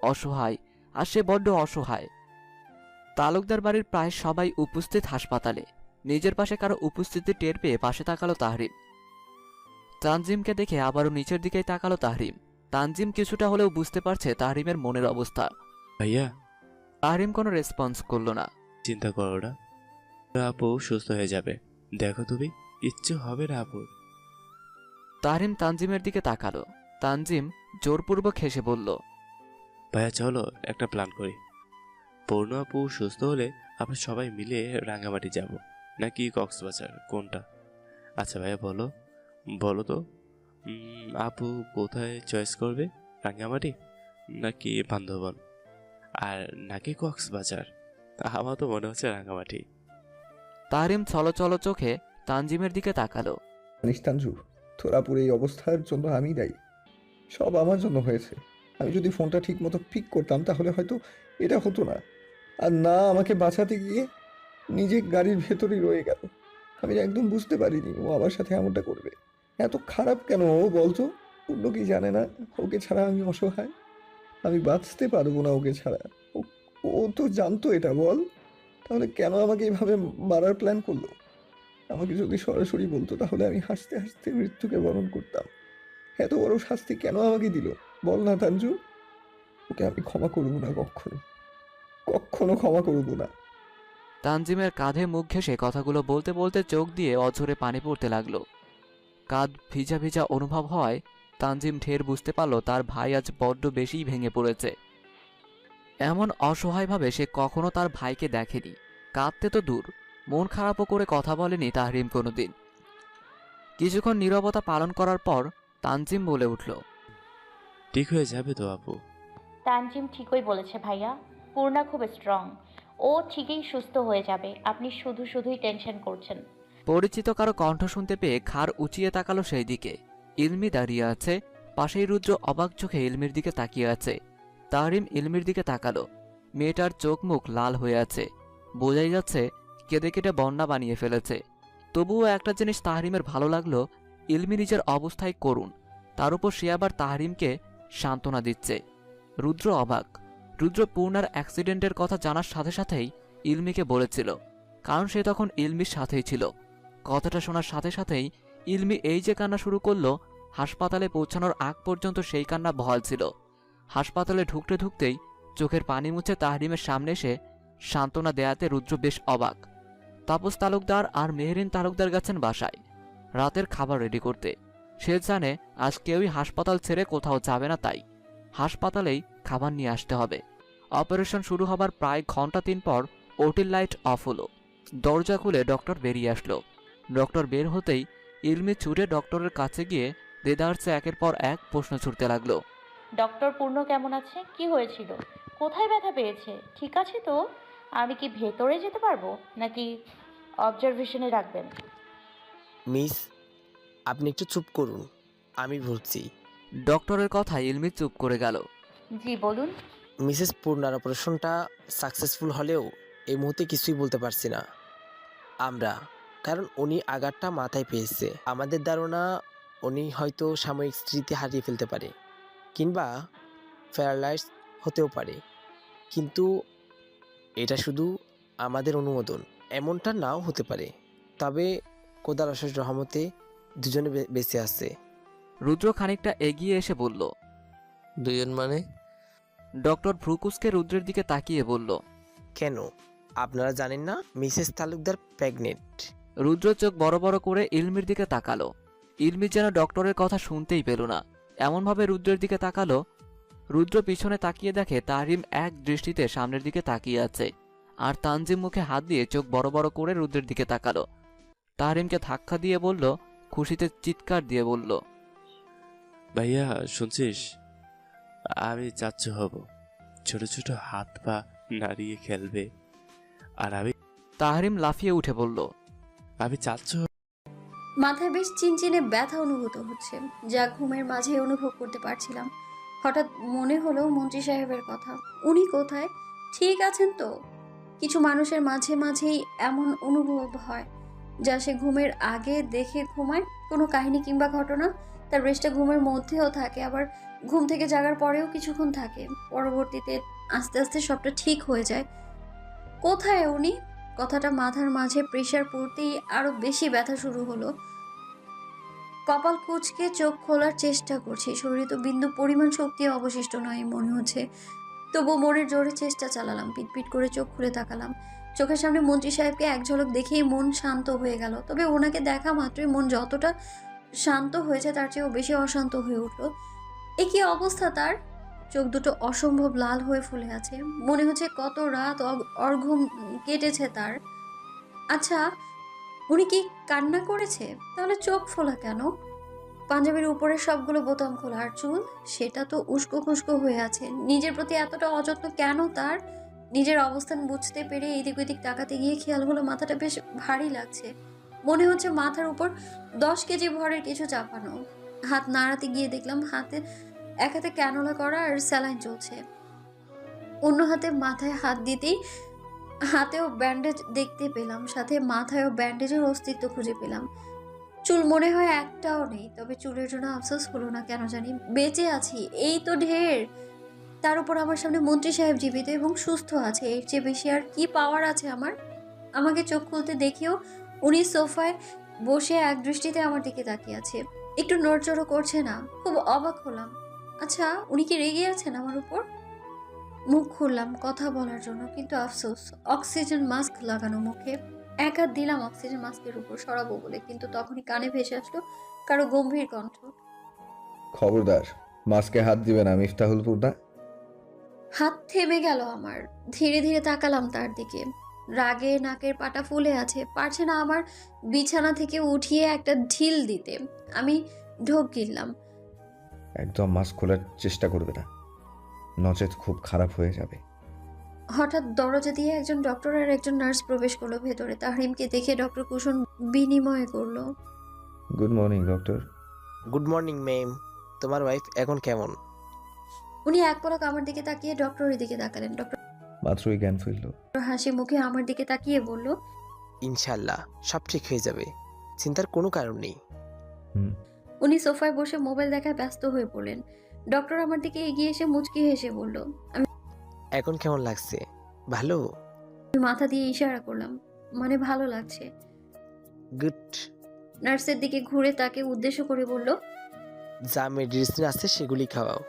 Speaker 4: অসহায়, আর সে বড্ড অসহায়। তালুকদার বাড়ির প্রায় সবাই উপস্থিত হাসপাতালে। নিজের পাশে কারো উপস্থিতি টের পেয়ে পাশে তাকালো তাহরিম। তানজিমকে দেখে আবারও নিচের দিকেই তাকালো তাহরিম। তানজিম কিছুটা হলেও বুঝতে পারছে তাহরিমের মনের অবস্থা।
Speaker 7: ভাইয়া,
Speaker 4: তাহরিম কোনো রেসপন্স করলো না।
Speaker 7: চিন্তা করো না, আপু সুস্থ হয়ে যাবে। দেখো তুমি, কিচ্ছু হবে না আপুর।
Speaker 4: তাহরিম তানজিমের দিকে তাকালো। তানজিম জোরপূর্বক হেসে বলল,
Speaker 7: ভাইয়া চলো একটা প্ল্যান করি। পূর্ণ আপু সুস্থ হলে আমরা সবাই মিলে রাঙামাটি যাব, নাকি কক্সবাজার, কোনটা? আচ্ছা ভাইয়া বলো বলো তো, আপু কোথায় চয়েস করবে? রাঙামাটি নাকি বান্ধবন আর নাকি কক্সবাজার? আমার তো মনে হচ্ছে রাঙামাটি।
Speaker 4: তাহরিম ছলছল চোখে তানজিমের দিকে তাকালো।
Speaker 2: জানিস তানজু, তোরা পুরো এই অবস্থার জন্য আমি দায়ী। সব আমার জন্য হয়েছে। আমি যদি ফোনটা ঠিক মতো পিক করতাম তাহলে হয়তো এটা হতো না। আর না, আমাকে বাঁচাতে গিয়ে নিজে গাড়ির ভেতরেই রয়ে গেল। আমি একদম বুঝতে পারিনি ও আমার সাথে এমনটা করবে। এত খারাপ কেন ও বলতো? অন্য কি জানে না ওকে ছাড়া আমি অসহায়, আমি বাঁচতে পারবো না ওকে ছাড়া। ও ও তো জানতো এটা, বল। তাহলে কেন আমাকে এইভাবে মারার প্ল্যান করলো? আমাকে যদি সরাসরি বলতো তাহলে আমি হাসতে হাসতে মৃত্যুকে বরণ করতাম। এত বড় শাস্তি কেন আমাকে দিল বল না তানজু? ওকে আমি ক্ষমা করবো না, কখনো কখনো ক্ষমা করবো না।
Speaker 4: তানজিমের কাঁধে মুখ ঘেঁষে কথাগুলো বলতে বলতে চোখ দিয়ে অঝরে পানি পড়তে লাগলো। কাঁধ ভিজা ভিজা অনুভব হওয়ায় তানজিম ঢের বুঝতে পারল তার ভাই আজ বড্ড বেশিই ভেঙে পড়েছে। এমন অসহায়ভাবে সে কখনো তার ভাইকে দেখেনি। কাঁদতে তো দূর, মন খারাপও করে কথা বলেনি তাহরিম কোনোদিন। কিছুক্ষণ নীরবতা পালন করার পর তানজিম বলে উঠল,
Speaker 7: ঠিক হয়ে যাবে তো আপু?
Speaker 8: তানজিম ঠিকই বলেছে ভাইয়া, পূর্ণা খুব স্ট্রং, ও ঠিকই সুস্থ হয়ে যাবে। আপনি শুধুই টেনশন করছেন।
Speaker 4: পরিচিত কারো কণ্ঠ শুনতে পেয়ে ঘাড় উঁচিয়ে তাকালো সেই দিকে। ইলমি দাঁড়িয়ে আছে, পাশেই রুদ্র অবাক চোখে ইলমির দিকে তাকিয়ে আছে। তাহরিম ইলমির দিকে তাকালো। মেয়েটার চোখ মুখ লাল হয়ে আছে, বোঝাই যাচ্ছে কেঁদে কেটে বন্যা বানিয়ে ফেলেছে। তবুও একটা জিনিস তাহরিমের ভালো লাগলো, ইলমি নিজের অবস্থায় করুণ, তার উপর সে আবার তাহরিমকে সান্ত্বনা দিচ্ছে। রুদ্র অবাক। রুদ্র পূর্ণার অ্যাক্সিডেন্টের কথা জানার সাথে সাথেই ইলমিকে বলেছিল, কারণ সে তখন ইলমির সাথেই ছিল। কথাটা শোনার সাথে সাথেই ইলমি এই যে কান্না শুরু করলো, হাসপাতালে পৌঁছানোর আগ পর্যন্ত সেই কান্না বহাল ছিল। হাসপাতালে ঢুকতে ঢুকতেই চোখের পানি মুছে তাহরিমের সামনে এসে সান্ত্বনা দেয়াতে রুদ্র বেশ অবাক। তাপস তালুকদার আর মেহরিন তালুকদার গেছেন বাসায় রাতের খাবার রেডি করতে। সে জানে আজ কেউই হাসপাতাল ছেড়ে কোথাও যাবে না, তাই হাসপাতালেই খাবার নিয়ে আসতে হবে। অপারেশন শুরু হবার প্রায় ঘন্টা 3 পর ওটির লাইট অফ হলো। দরজা খুলে ডক্টর বেরিয়ে আসলো। ডক্টর বের হতেই ইলমি ছুটে ডক্টরের কাছে গিয়ে দেদারসে একের পর এক প্রশ্ন ছুটতে লাগলো।
Speaker 8: ডক্টর পূর্ণ কেমন আছে? কি হয়েছিল? কোথায় ব্যথা পেয়েছে? ঠিক আছে তো? আমি কি ভেতরে যেতে পারবো নাকি অবজারভেশনে রাখবেন?
Speaker 9: মিস, আপনি একটু চুপ করুন, আমি বলছি।
Speaker 4: ডক্টরের কথায় ইলমি চুপ করে গেল।
Speaker 8: জি বলুন।
Speaker 9: মিসেস পূর্ণার অপারেশনটা সাকসেসফুল হলেও এই মুহূর্তে কিছুই বলতে পারছি না আমরা, কারণ উনি আঘাতটা মাথায় পেয়েছে। আমাদের ধারণা উনি হয়তো সাময়িক স্মৃতি হারিয়ে ফেলতে পারে কিংবা প্যারালাইজ হতেও পারে, কিন্তু এটা শুধু আমাদের অনুমোদন, এমনটা নাও হতে পারে। তবে খোদার অশেষ রহমতে দুজনে বেঁচে আছে।
Speaker 4: রুদ্র খানিকটা এগিয়ে এসে বলল।
Speaker 9: দুজন মানে?
Speaker 4: ডক্টর ভ্রুকুসকে রুদ্রের দিকে তাকিয়ে বলল।
Speaker 9: কেন, আপনারা জানেন না মিসেস তালুকদার প্রেগনেন্ট?
Speaker 4: রুদ্র চোখ বড় বড় করে ইলমির দিকে তাকালো। ইলমি যেন ডক্টরের কথা শুনতেই পেল না, এমনভাবে রুদ্রের দিকে তাকালো। রুদ্র পিছনে তাকিয়ে দেখে তাহরিম এক দৃষ্টিতে সামনের দিকে তাকিয়ে আছে, আর তানজিম মুখে হাত দিয়ে চোখ বড় বড় করে রুদ্রের দিকে তাকালো। তাহরিমকে ধাক্কা দিয়ে বলল, খুশিতে চিৎকার দিয়ে বলল,
Speaker 7: ভাইয়া শুনছিস? আমি চাচ্চু হব, ছোট ছোট হাত পা নাড়িয়ে খেলবে, আর
Speaker 4: তাহরিম লাফিয়ে উঠে বলল,
Speaker 7: আমি চাচ্চু।
Speaker 1: মাথায় বেশ চিনচিনে ব্যথা অনুভূত হচ্ছে, যা ঘুমের মাঝে অনুভব করতে পারছিলাম। হঠাৎ মনে হলো মন্ত্রী সাহেবের কথা। উনি কোথায়? ঠিক আছেন তো? কিছু মানুষের মাঝে মাঝেই এমন অনুভব হয়, যা সে ঘুমের আগে দেখে ঘুমায়, কোনো কাহিনী কিংবা ঘটনা। তার রেশটা ঘুমের মধ্যেও থাকে, আবার ঘুম থেকে জাগার পরেও কিছুক্ষণ থাকে, পরবর্তীতে আস্তে আস্তে সবটা ঠিক হয়ে যায়। কোথায় উনি? কথাটা মাথার মাঝে প্রেশার পড়তেই আরো বেশি ব্যথা শুরু হলো। কপাল কুঁচকে চোখ খোলার চেষ্টা করছি, শরীরে তো বিন্দু পরিমাণ শক্তি অবশিষ্ট নয় মনে হচ্ছে। তবু মনের জোরে চেষ্টা চালালাম, পিটপিট করে চোখ খুলে তাকালাম। চোখের সামনে মন্ত্রী সাহেবকে এক ঝলক দেখেই মন শান্ত হয়ে গেল। তবে ওনাকে দেখা মাত্রই মন যতটা শান্ত হয়েছে তার চেয়েও বেশি অশান্ত হয়ে উঠল। এ কি অবস্থা তার? চোখ দুটো অসম্ভব লাল হয়ে ফুলে আছে, মনে হচ্ছে কত রাত অর্ঘ্য কেটেছে তার। আচ্ছা, উনি কি কান্না করেছে? তাহলে চোখ ফোলা কেন? পাঞ্জাবির উপরের সবগুলো বোতাম খোলা, আর চুল সেটা তো উস্কো খুস্কো হয়ে আছে। নিজের প্রতি এতটা অযত্ন কেন তার? নিজের অবস্থান বুঝতে পেরে এদিক ওদিক তাকাতে গিয়ে খেয়াল হলো মাথাটা বেশ ভারী লাগছে। মনে হচ্ছে মাথার উপর 10 কেজি ভরের কিছু চাপানো। হাত নাড়াতে গিয়ে দেখলাম এক হাতে ক্যানোলা করা আর স্যালাইন চলছে, অন্য হাতে মাথায় হাত দিতেই হাতেও ব্যান্ডেজ দেখতে পেলাম, সাথে মাথায়ও ব্যান্ডেজের অস্তিত্ব খুঁজে পেলাম। চুল মনে হয় একটাও নেই, তবে চুলের জন্য আফসোস হলো না কেন জানি। বেঁচে আছি, এই তো ঢের। তার উপর আমার সামনে মন্ত্রী সাহেব জীবিত এবং সুস্থ আছে, এর চেয়ে বেশি আর কি পাওয়ার আছে আমার? আমাকে চোখ খুলতে দেখেও উনি সোফায় বসে এক দৃষ্টিতে আমার দিকে তাকিয়ে আছে, একটু নড়চড়ও করছে না। খুব অবাক হলাম। আচ্ছা, উনি কি রেগে আছেন আমার উপর? মুখ খুললাম কথা বলার জন্য, কিন্তু আফসোস, অক্সিজেন মাস্ক লাগানো মুখে। এক হাত দিলাম অক্সিজেন মাস্কের উপর সরাবো বলে, কিন্তু তখনই কানে ভেসে আসলো কারো গম্ভীর কণ্ঠ।
Speaker 2: খবরদার, মাস্কে হাত দিবে না মিফতাহুল পূর্ণা।
Speaker 1: হাত থেমে গেল আমার। ধীরে ধীরে তাকালাম তার দিকে। রাগে নাকের পাটা ফুলে আছে, পারছে না আমার বিছানা থেকে উঠিয়ে একটা ঢিল দিতে। আমি ঢোক গিললাম।
Speaker 2: একদম মাস্ক খোলার চেষ্টা করবে না, নচেত খুব খারাপ হয়ে যাবে।
Speaker 1: হঠাৎ দরজা দিয়ে একজন ডক্টর আর একজন নার্স প্রবেশ করলো ভেতরে। তাহরিমকে দেখে ডক্টর কুশন বিনিময় করলো।
Speaker 2: Good morning doctor.
Speaker 9: Good morning ma'am. তোমার ওয়াইফ এখন কেমন?
Speaker 1: উনি এক পলক আমার দিকে তাকিয়ে ডক্টরের দিকে তাকালেন। ডক্টর
Speaker 2: মাত্রই জ্ঞান ফিরল।
Speaker 1: হাসি মুখে আমার দিকে তাকিয়ে বলল,
Speaker 9: ইনশাল্লাহ সব ঠিক হয়ে যাবে, চিন্তার কোনো কারণ নেই।
Speaker 2: হুম।
Speaker 1: উনি সোফায় বসে মোবাইল দেখায় ব্যস্ত হয়ে পড়লেন। ডক্টর আমার দিকে এগিয়ে এসে মুচকি হেসে বলল। আমি
Speaker 9: এখন কেমন লাগছে? ভালো?
Speaker 1: মাথা দিয়ে ইশারা করলাম, মানে ভালো লাগছে।
Speaker 9: গুড।
Speaker 1: নার্সের দিকে ঘুরে তাকে উদ্দেশ্য করে বলল,
Speaker 9: যা মেডিসিন আছে সেগুলি খাওয়াও,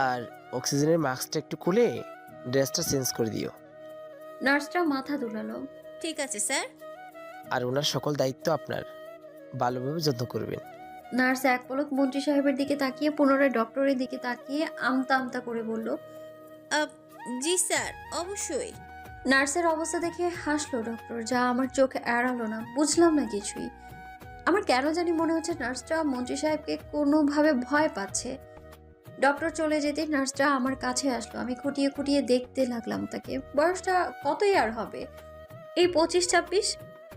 Speaker 9: আর অক্সিজেনের মাস্কটা একটু খুলে ড্রেসটা চেঞ্জ করে দিও।
Speaker 1: নার্সটা মাথা দুলালো।
Speaker 3: ঠিক আছে স্যার।
Speaker 9: আর ওনার সকল দায়িত্ব আপনার, ভালোভাবে যত্ন করবেন।
Speaker 1: নার্স এক পলক মন্ত্রী সাহেবের দিকে তাকিয়ে পুনরায় ডক্টরের দিকে তাকিয়ে আমতা আমতা করে বলল,
Speaker 3: জি স্যার, অবশ্যই।
Speaker 1: নার্সের অবস্থা দেখে হাসলো ডক্টর, যা আমার চোখে এড়ালো না। বুঝলাম না কিছুই। আমার কেন জানি মনে হচ্ছে নার্সটা মন্ত্রী সাহেবকে কোনোভাবে ভয় পাচ্ছে। ডক্টর চলে যেতে নার্সটা আমার কাছে আসলো। আমি খুঁটিয়ে খুঁটিয়ে দেখতে লাগলাম তাকে। বয়সটা কতই আর হবে, এই 25-26।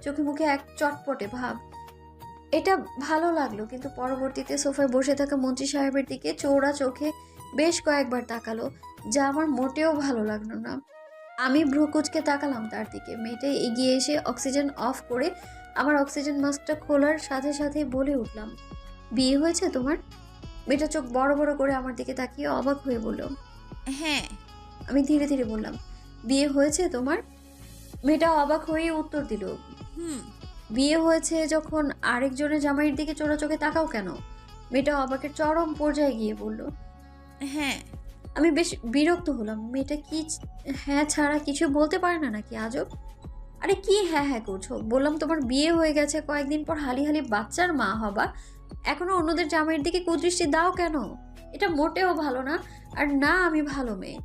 Speaker 1: চোখে মুখে এক চটপটে ভাব। এটা ভালো লাগলো, কিন্তু পরবর্তীতে সোফায় বসে থাকা মন্ত্রী সাহেবের দিকে চৌড়া চোখে বেশ কয়েকবার তাকালো, যা আমার মোটেও ভালো লাগলো না। আমি ভ্রুকুচকে তাকালাম তার দিকে। মেয়েটা এগিয়ে এসে অক্সিজেন অফ করে আমার অক্সিজেন মাস্কটা খোলার সাথে সাথে বলে উঠলাম, বিয়ে হয়েছে তোমার? মেয়েটা চোখ বড় বড় করে আমার দিকে তাকিয়ে অবাক হয়ে বলল,
Speaker 3: হ্যাঁ।
Speaker 1: আমি ধীরে ধীরে বললাম, বিয়ে হয়েছে তোমার? মেয়েটা অবাক হয়ে উত্তর দিল,
Speaker 3: হুম।
Speaker 1: বিয়ে হয়েছে যখন আরেকজনের জামাইয়ের দিকে চোরা চোখে তাকাও কেন? মেয়েটা অবাকের চরম পর্যায়ে গিয়ে বলল,
Speaker 3: হ্যাঁ।
Speaker 1: আমি বেশ বিরক্ত হলাম। মেয়েটা কি হ্যাঁ ছাড়া কিছু বলতে পারে না নাকি? আজব। আরে কি হ্যাঁ হ্যাঁ করছো? বললাম তোমার বিয়ে হয়ে গেছে, কয়েকদিন পর হালি হালি বাচ্চার মা হবা, এখনো অন্যদের জামাইয়ের দিকে কুদৃষ্টি দাও কেন? এটা মোটেও ভালো না। আর না, আমি ভালো মেয়ে।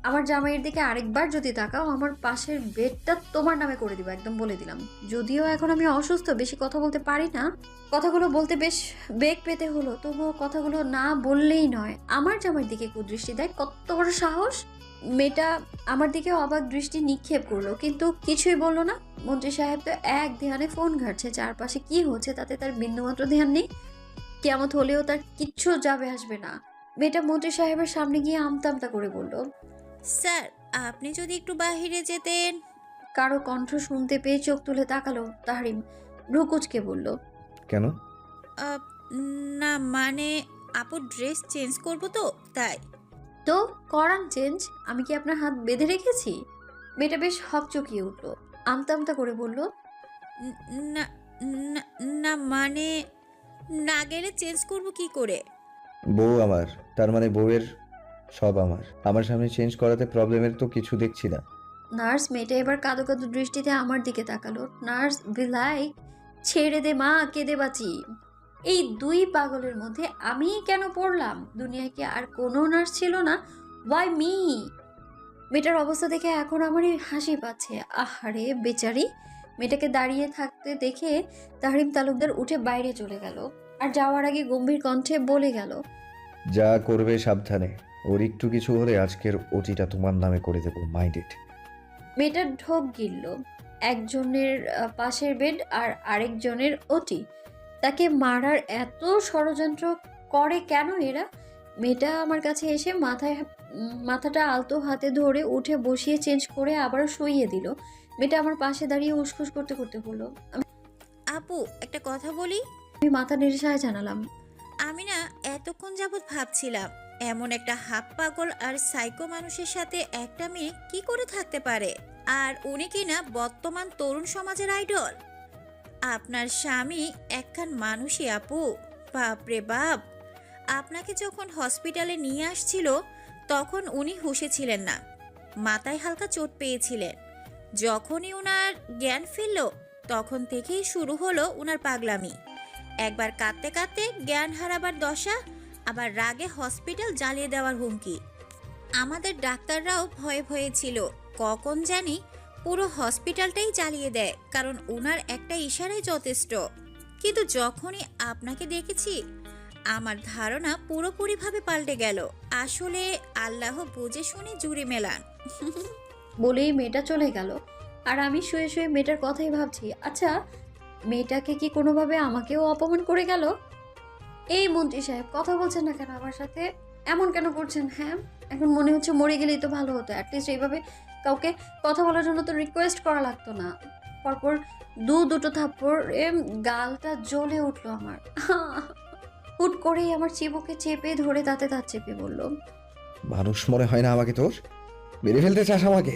Speaker 1: আমার জামাইয়ের দিকে আরেকবার যদি তাকাও, আমার পাশের বেডটা তোমার নামে করে দিব, একদম বলে দিলাম। যদিও এখন আমি অসুস্থ, বেশি কথা বলতে পারি না। কথাগুলো বলতে বেশ বেগ পেতে হলো, তবুও কথাগুলো না বললেই নয়। আমার জামাইয়ের দিকে কুদৃষ্টি দেয়, কত বড় সাহস! মেয়েটা আমার দিকে অবাক দৃষ্টি নিক্ষেপ করলো, কিন্তু কিছুই বললো না। মন্ত্রী সাহেব তো এক ধ্যানে ফোন ঘাটছে, চারপাশে কি হচ্ছে তাতে তার বিন্দুমাত্র ধ্যান নেই। কেমত হলেও তার কিচ্ছু যাবে আসবে না। মেয়েটা মন্ত্রী সাহেবের সামনে গিয়ে আমতা আমতা করে বলল,
Speaker 3: স্যার, আপনি যদি একটু বাহিরে যেতেন।
Speaker 1: কারো কণ্ঠ শুনতে পেয়ে চোখ তুলে তাকালো তাহরিম। ভ্রুকুচকে বলল,
Speaker 2: কেন?
Speaker 3: আহ, না মানে আপু ড্রেস চেঞ্জ করবো তো তাই।
Speaker 1: তো করান চেঞ্জ, আমি কি আপনার হাত বেঁধে রেখেছি? মেয়েটা বেশ হকচকিয়ে উঠল, আমতা আমতা করে বলল,
Speaker 3: না না না মানে না গেলে চেঞ্জ করব কি করে?
Speaker 2: বউ আমার, তার মানে বউয়ের সব আমার। আমার সামনে চেঞ্জ করাতে প্রবলেমের তো কিছু দেখছি না।
Speaker 1: নার্স মেয়েটা এবার কাঁদো কাঁদো দৃষ্টিতে আমার দিকে তাকালো। নার্স বিলাই, ছেড়ে দে মা, কেঁদে বাঁচি। এই দুই পাগলের মধ্যে আমি কেন পড়লাম? দুনিয়ায় কি আর কোনো নার্স ছিল না? Y me? মেয়েটার অবস্থা দেখে এখন আমারই হাসি পাচ্ছে। আহারে বেচারি। মেয়েটাকে দাঁড়িয়ে থাকতে দেখে তাহরিম তালুকদার উঠে বাইরে চলে গেল, আর যাওয়ার আগে গম্ভীর কণ্ঠে বলে গেল,
Speaker 2: যা করবে সাবধানে, ওর একটু কিছু হলে আজকের ওটিটা তোমার নামে করে দেবো, মাইন্ডেড।
Speaker 1: মেয়েটার ঢোক গিলল। একজনের পাশের বেড আর আরেকজনের ওটি। তাকে মারার এত ষড়যন্ত্র করে কেন এরা? মেয়েটা আমার কাছে এসে মাথাটা আলতো হাতে ধরে উঠে বসিয়ে চেঞ্জ করে আবার শুইয়ে দিল। মেয়েটা আমার পাশে দাঁড়িয়ে উসখুস করতে করতে বলল,
Speaker 3: আপু একটা কথা বলি।
Speaker 1: আমি মাথা নেড়ে সায় জানালাম।
Speaker 3: আমি না এতক্ষণ যাবৎ ভাবছিলাম, এমন একটা হাফ পাগল আর সাইকো মানুষের সাথে একটা মেয়ে কি করে থাকতে পারে, আর উনি কি না বর্তমান তরুণ সমাজের আইডল। আপনার স্বামী একখান মানুষই আপু, বাপরে বাপ। আপনাকে যখন হসপিটালে নিয়ে আসছিল তখন উনি হুঁশে ছিলেন না, মাথায় হালকা চোট পেয়েছিলেন। যখনই উনার জ্ঞান ফিরল তখন থেকেই শুরু হলো উনার পাগলামি। একবার কাঁদতে কাঁদতে জ্ঞান হারাবার দশা, আবার রাগে হসপিটাল জ্বালিয়ে দেওয়ার হুমকি। আমাদের ডাক্তাররাও ভয়ে ভয়ে ছিল, কখন জানি পুরো হসপিটালটাই জ্বালিয়ে দেয়, কারণ উনার একটা ইশারাই যথেষ্ট। কিন্তু যখনই আপনাকে দেখেছি আমার ধারণা পুরোপুরিভাবে পাল্টে গেল। আসলে আল্লাহ বুঝে শুনে জুড়ে মেলান।
Speaker 1: বলেই মেয়েটা চলে গেল। আর আমি শুয়ে শুয়ে মেয়েটার কথাই ভাবছি, আচ্ছা মেয়েটাকে কি কোনোভাবে আমাকেও অপমান করে গেল? এই মন্ত্রী সাহেব, কথা বলছেন না কেন আমার সাথে? এমন কেন করছেন? হ্যাঁ, এখন মনে হচ্ছে মরে গেলেই তো ভালো হতো। অ্যাটলিস্ট এইভাবে কাউকে কথা বলার জন্য তো রিকোয়েস্ট করা লাগতো না। পরপর দুটো থাপ্পড় গালটা জ্বলে উঠলো আমার। হুট করেই আমার চিবুকে চেপে ধরে তাতে দাঁত চেপে বলল,
Speaker 2: মানুষ মনে হয় না আমাকে তোর? মেরে ফেলতে চাস আমাকে?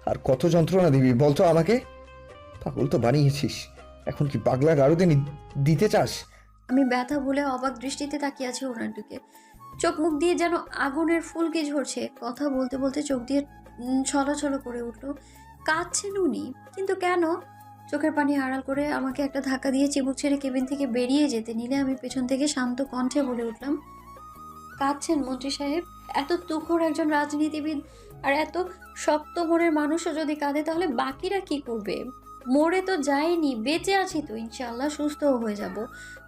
Speaker 2: আর কত যন্ত্রণা দিবি বলতো আমাকে? পাগল তো বানিয়েছিস, এখন কি পাগলা গারদে দিতে চাস?
Speaker 1: আমি ব্যথা ভুলে অবাক দৃষ্টিতে তাকিয়ে আছি ওনার দিকে। চোখ মুখ দিয়ে যেন আগুনের ফুলকি ঝরছে। কথা বলতে বলতে চোখ দিয়ে ছলছল করে উঠলো। কাঁদছেন উনি, কিন্তু কেন? চোখের পানি আড়াল করে আমাকে একটা ধাক্কা দিয়ে চিবুক ছেড়ে কেবিন থেকে বেরিয়ে যেতে নিলে আমি পেছন থেকে শান্ত কণ্ঠে বলে উঠলাম, কাঁদছেন মন্ত্রী সাহেব? এত তুখোড় একজন রাজনীতিবিদ আর এত শক্ত মনের মানুষও যদি কাঁদে, তাহলে বাকিরা কি করবে? মরে তো যায়নি, বেঁচে আছি তো, ইনশাআল্লাহ সুস্থও হয়ে যাব।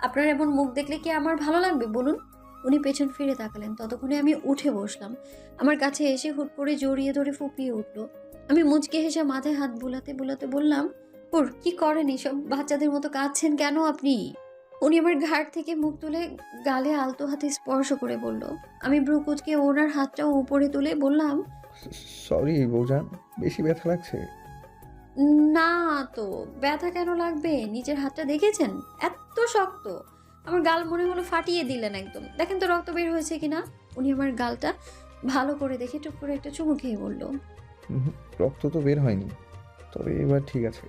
Speaker 1: আপনার এমন মুখ দেখলে কি আমার ভালো লাগবে বলুন? উনি পেছন ফিরে তাকালেন। ততক্ষণে আমি উঠে বসলাম। আমার কাছে এসে হুট করে জড়িয়ে ধরে ফুপিয়ে উঠলো। আমি মুচকে হেসে মাথায় হাত বুলাতে বুলাতে বললাম, ওর কি করেন এসব? বাচ্চাদের মতো কাঁদছেন কেন আপনি? উনি আমার ঘাট থেকে মুখ তুলে গালে আলতো হাতে স্পর্শ করে বলল। আমি ভ্রু কুঁচকে ওনার হাতটাও উপরে তুলে বললাম,
Speaker 2: সরি বৌজান, বেশি ব্যথা লাগছে?
Speaker 1: না তো, ব্যথা কেন লাগবে? নিজের হাতটা দেখেছেন? এত শক্ত। আমার গাল মনে হলো ফাটিয়ে দিলেন একদম। দেখেন তো রক্ত বের হয়েছে কিনা। উনি আমার গালটা ভালো করে দেখে টুক করে একটা চুমু খেয়ে বলল।
Speaker 2: রক্ত তো বের হয়নি, তবে এবার ঠিক আছে।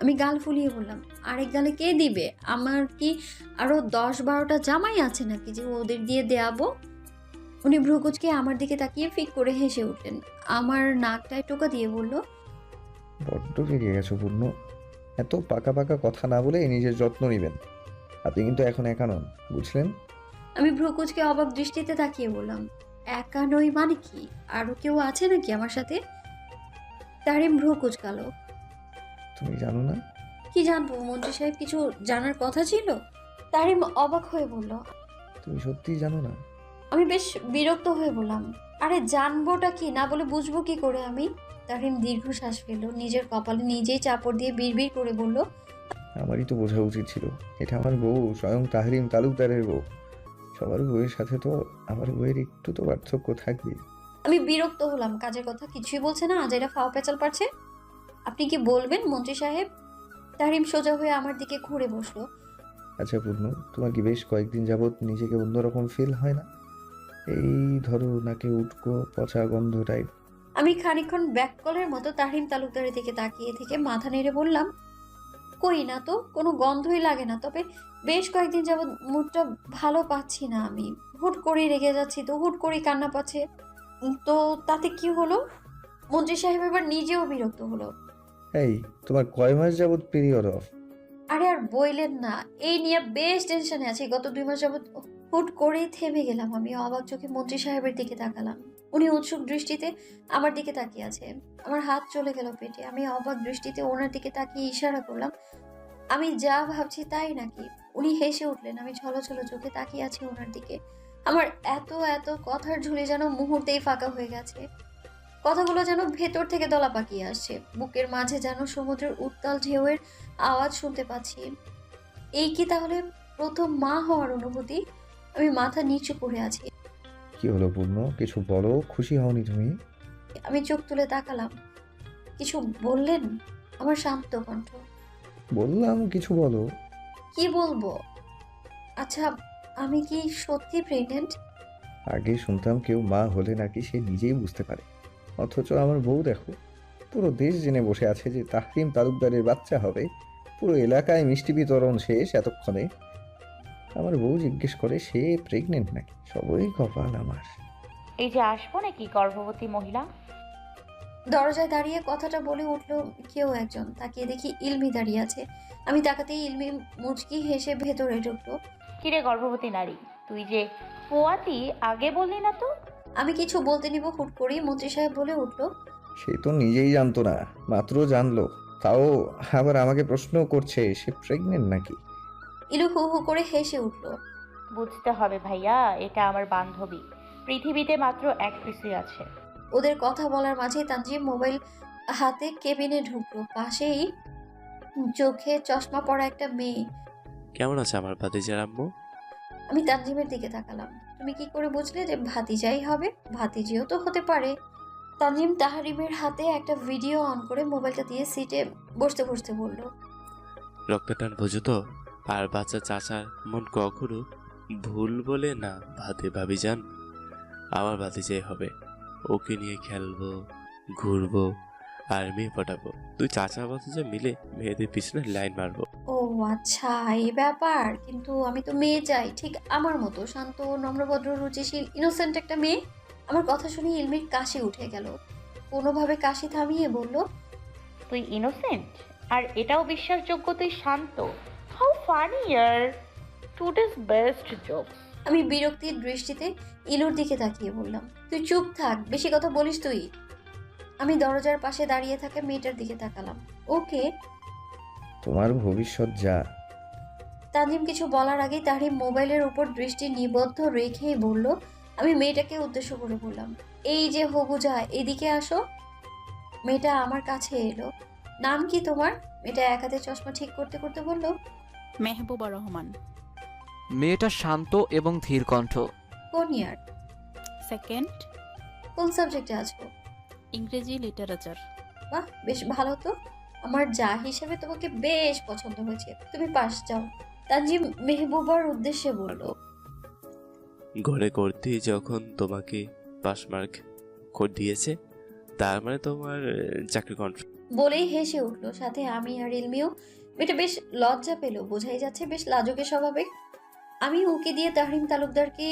Speaker 1: আমি গাল ফুলিয়ে বললাম, আরেক গালে কে দিবে? আমার কি আরো 10-12টা জামাই আছে নাকি যে ওদের দিয়ে দেয়াবো? উনি ভ্রুকুচকে আমার দিকে তাকিয়ে ফিক করে হেসে উঠলেন। আমার নাকটায় টোকা দিয়ে বলল,
Speaker 2: বড্ড বেরিয়ে গেছো পূর্ণ। এত পাকা পাকা কথা না বলে নিজের যত্ন নেবেন। আপনি কিন্তু এখন একা নন, বুঝলেন?
Speaker 1: আমি ভ্রুকুচকে অবাক দৃষ্টিতে তাকিয়ে বললাম, একা নই মানে কি? আরো কেউ আছে নাকি আমার সাথে? তারিম ভ্রু কুচকালো।
Speaker 2: তুমি জানো না?
Speaker 1: কি জানবো মন্ত্রী সাহেব, কিছু জানার কথা ছিল? তারিম অবাক হয়ে বলল।
Speaker 2: তুমি সত্যিই জানো না?
Speaker 1: আমি বেশ বিরক্ত হয়ে বললাম, আরে জানবোটা কি, না বলে বুঝবো কি করে আমি? তারিম দীর্ঘশ্বাস ফেলল, নিজের কপালে নিজেই চাপড় দিয়ে বিড়বিড় করে বলল,
Speaker 2: আমারই তো বোঝা উচিত ছিল। এটা আমার বউ, স্বয়ং তাহরিম তালুকদারের বউ। সবার বউয়ের সাথে তো আমার বউয়ের একটু তো পার্থক্য থাকবে।
Speaker 1: আমি বিরক্ত হলাম, কাজের কথা কিছুই বলছে না, আজ এরা ফাও পেঁচাল পারছে। আপনি কি বলবেন মন্ত্রী সাহেব? তারিম সোজা হয়ে আমার দিকে ঘুরে বসলো।
Speaker 2: আচ্ছা পূর্ণ, তোমার কি বেশ কয়েকদিন যাবৎ নিজেকে অন্যরকম ফিল হয় না? এই ধরো নাকে উটকো পচা গন্ধ টাইপ।
Speaker 1: আমি খানিকক্ষণ ব্যাককলের মতো তাহিম তালুকদারের দিকে তাকিয়ে থেকে মাথা নেড়ে বললাম, কই না তো, কোনো গন্ধই লাগে না। তবে বেশ কয়েকদিন যাবৎ মুডটা ভালো পাচ্ছি না আমি। হুট করেই রেগে যাচ্ছি, তো হুট করেই কান্না পাচ্ছে। তো তাতে কি হলো? মন্ত্রী সাহেব এবার নিজেও বিরক্ত হলো।
Speaker 2: এই, তোমার কয় মাস যাবৎ পিরিয়ড অফ?
Speaker 1: আরে আর বইলেন না, এই নিয়ে বেশ টেনশনে আছি। গত 2 মাস যাবৎ হুট করেই থেমে গেলাম। আমি অবাক চোখে মন্ত্রী সাহেবের দিকে তাকালাম। উনি উৎসুক দৃষ্টিতে আমার দিকে তাকিয়ে আছে। আমার হাত চলে গেল পেটে। আমি অবাক দৃষ্টিতে ওনার দিকে তাকিয়ে ইশারা করলাম, আমি যা ভাবছি তাই নাকি? উনি হেসে উঠলেন। আমি ছলছল চোখে তাকিয়ে আছি ওনার দিকে। আমার এত এত কথার ঝুলি যেন মুহূর্তেই ফাঁকা হয়ে গেছে। কথাগুলো যেন ভেতর থেকে দলা পাকিয়ে আসছে। বুকের মাঝে যেন সমুদ্রের উত্তাল ঢেউয়ের আওয়াজ শুনতে পাচ্ছি। এই কি তাহলে প্রথম মা হওয়ার অনুভূতি? আমি মাথা নিচু করে আছি।
Speaker 2: কি হলো পূর্ণ, কিছু বলো, খুশি হওনি তুমি?
Speaker 1: আমি চোখ তুলে তাকালাম। কিছু বললেন? আমার শান্ত কণ্ঠ।
Speaker 2: বললাম কিছু বলো।
Speaker 1: কি বলবো? আচ্ছা, আমি কি সত্যি প্রেগনেন্ট?
Speaker 2: আগে শুনতাম কেউ মা হলে নাকি সে নিজেই বুঝতে পারে, অথচ আমার বউ দেখো, পুরো দেশ জেনে বসে আছে যে তাহরিম তালুকদারের বাচ্চা হবে। পুরো এলাকায় মিষ্টি বিতরণ শেষ এতক্ষণে। আমার বউ জিজ্ঞেস করে সে প্রেগনেন্ট নাকি। সবই কপাল আমার।
Speaker 8: এই যে আসবো নাকি গর্ভবতী মহিলা?
Speaker 1: দরজায় দাঁড়িয়ে কথাটা বলে উঠলো কেউ একজন। তাকিয়ে দেখি ইলমি দাঁড়িয়ে আছে। আমি তাকাতেই ইলমি মুচকি হেসে ভেতরে ঢুকলো।
Speaker 8: কিরে গর্ভবতী নারী, তুই যে পোয়াতি আগে বললি না তো?
Speaker 1: আমি কিছু বলতে নিব, হুট করেই মন্ত্রী সাহেব বলে উঠলো,
Speaker 2: সে তো নিজেই জানতো না, মাত্র জানলো, তাও আবার আমাকে প্রশ্ন করছে সে প্রেগনেন্ট নাকি।
Speaker 1: ইলু হু হু করে হেসে উঠলো।
Speaker 8: বুঝতে হবে ভাইয়া, এটা আমার বান্ধবী। পৃথিবীতে মাত্র এক পিসই আছে।
Speaker 1: ওদের কথা বলার মাঝেই তানজিম মোবাইল হাতে কেবিনে ঢুকলো। পাশেই চোখে চশমা পরা একটা মেয়ে।
Speaker 7: কেমন আছে আমার ভাতিজার আম্মু?
Speaker 1: আমি তানজিমের দিকে তাকালাম। তুমি কি করে বুঝলে যে ভাতিজাই হবে? ভাতিজিও তো হতে পারে। তানজিম তাহরিমের হাতে একটা ভিডিও অন করে মোবাইলটা দিয়ে সিটে বসতে বসতে বলল,
Speaker 7: রক্তটান বোঝো তো? আর বাচ্চা চাচার মন কখনো ভুল বলে না ভাবি যান। আমার ভাতিজাই হবে। ওকে নিয়ে খেলবো, ঘুরবো, আর মেয়ে পটাবো। তুই চাচা ভাতিজা মিলে মেয়েদের পিছনে লাইন মারবো।
Speaker 1: ও আচ্ছা এই ব্যাপার। কিন্তু আমি তো মেয়ে চাই, ঠিক আমার মতো শান্ত, নম্রভদ্র, রুচিশীল, ইনোসেন্ট একটা মেয়ে। আমার কথা শুনে ইলমির কাশি উঠে গেল। কোনোভাবে কাশি থামিয়ে বলল,
Speaker 8: তুই ইনোসেন্ট আর এটাও বিশ্বাসযোগ্য তুই শান্ত? হাউ ফানি ইয়ার, টুডেস বেস্ট জোকস।
Speaker 1: আমি বিরক্তির দৃষ্টিতে ইলুর দিকে তাকিয়ে বললাম, তুই চুপ থাক, বেশি কথা বলিস তুই। আমি দরজার পাশে দাঁড়িয়ে থাকা মেয়েটার দিকে তাকালাম। ওকে।
Speaker 2: তোমার ভবিষ্যৎ যা।
Speaker 1: তানজিম কিছু বলার আগেই তাহরিম মোবাইলের উপর দৃষ্টি নিবদ্ধ রেখেই বলল। আমি মেয়েটাকে উদ্দেশ্য করে বললাম, এই যে হবুজা, এদিকে আসো। মেয়েটা আমার কাছে এলো। নাম কি তোমার? মেয়েটা এক হাতে চশমা ঠিক করতে করতে বলল,
Speaker 10: মেহবুবা রহমান।
Speaker 4: মেয়েটা শান্ত এবং ধীর কণ্ঠ।
Speaker 1: কোন ইয়ার?
Speaker 10: সেকেন্ড।
Speaker 1: কোন সাবজেক্টে আছো?
Speaker 10: ইংরেজি লিটারেচার।
Speaker 1: বাহ, বেশ ভালো তো। আমার যা হিসেবে তোমাকে বেশ পছন্দ হয়েছে। তুমি পাস যাও। তানজিম মেহবুবার উদ্দেশ্যে বলল,
Speaker 7: ঘরে করতে যখন তোমাকে পাস মার্ক দিয়েছে, তার মানে তোমার চাকরি কনফার্ম।
Speaker 1: বলেই হেসে উঠলো। সাথে আমি আর ইলমিও। মেয়েটা বেশ লজ্জা পেল, বোঝাই যাচ্ছে বেশ লাজুকে স্বভাবে। আমি উকি দিয়ে তাহরিম তালুকদারকে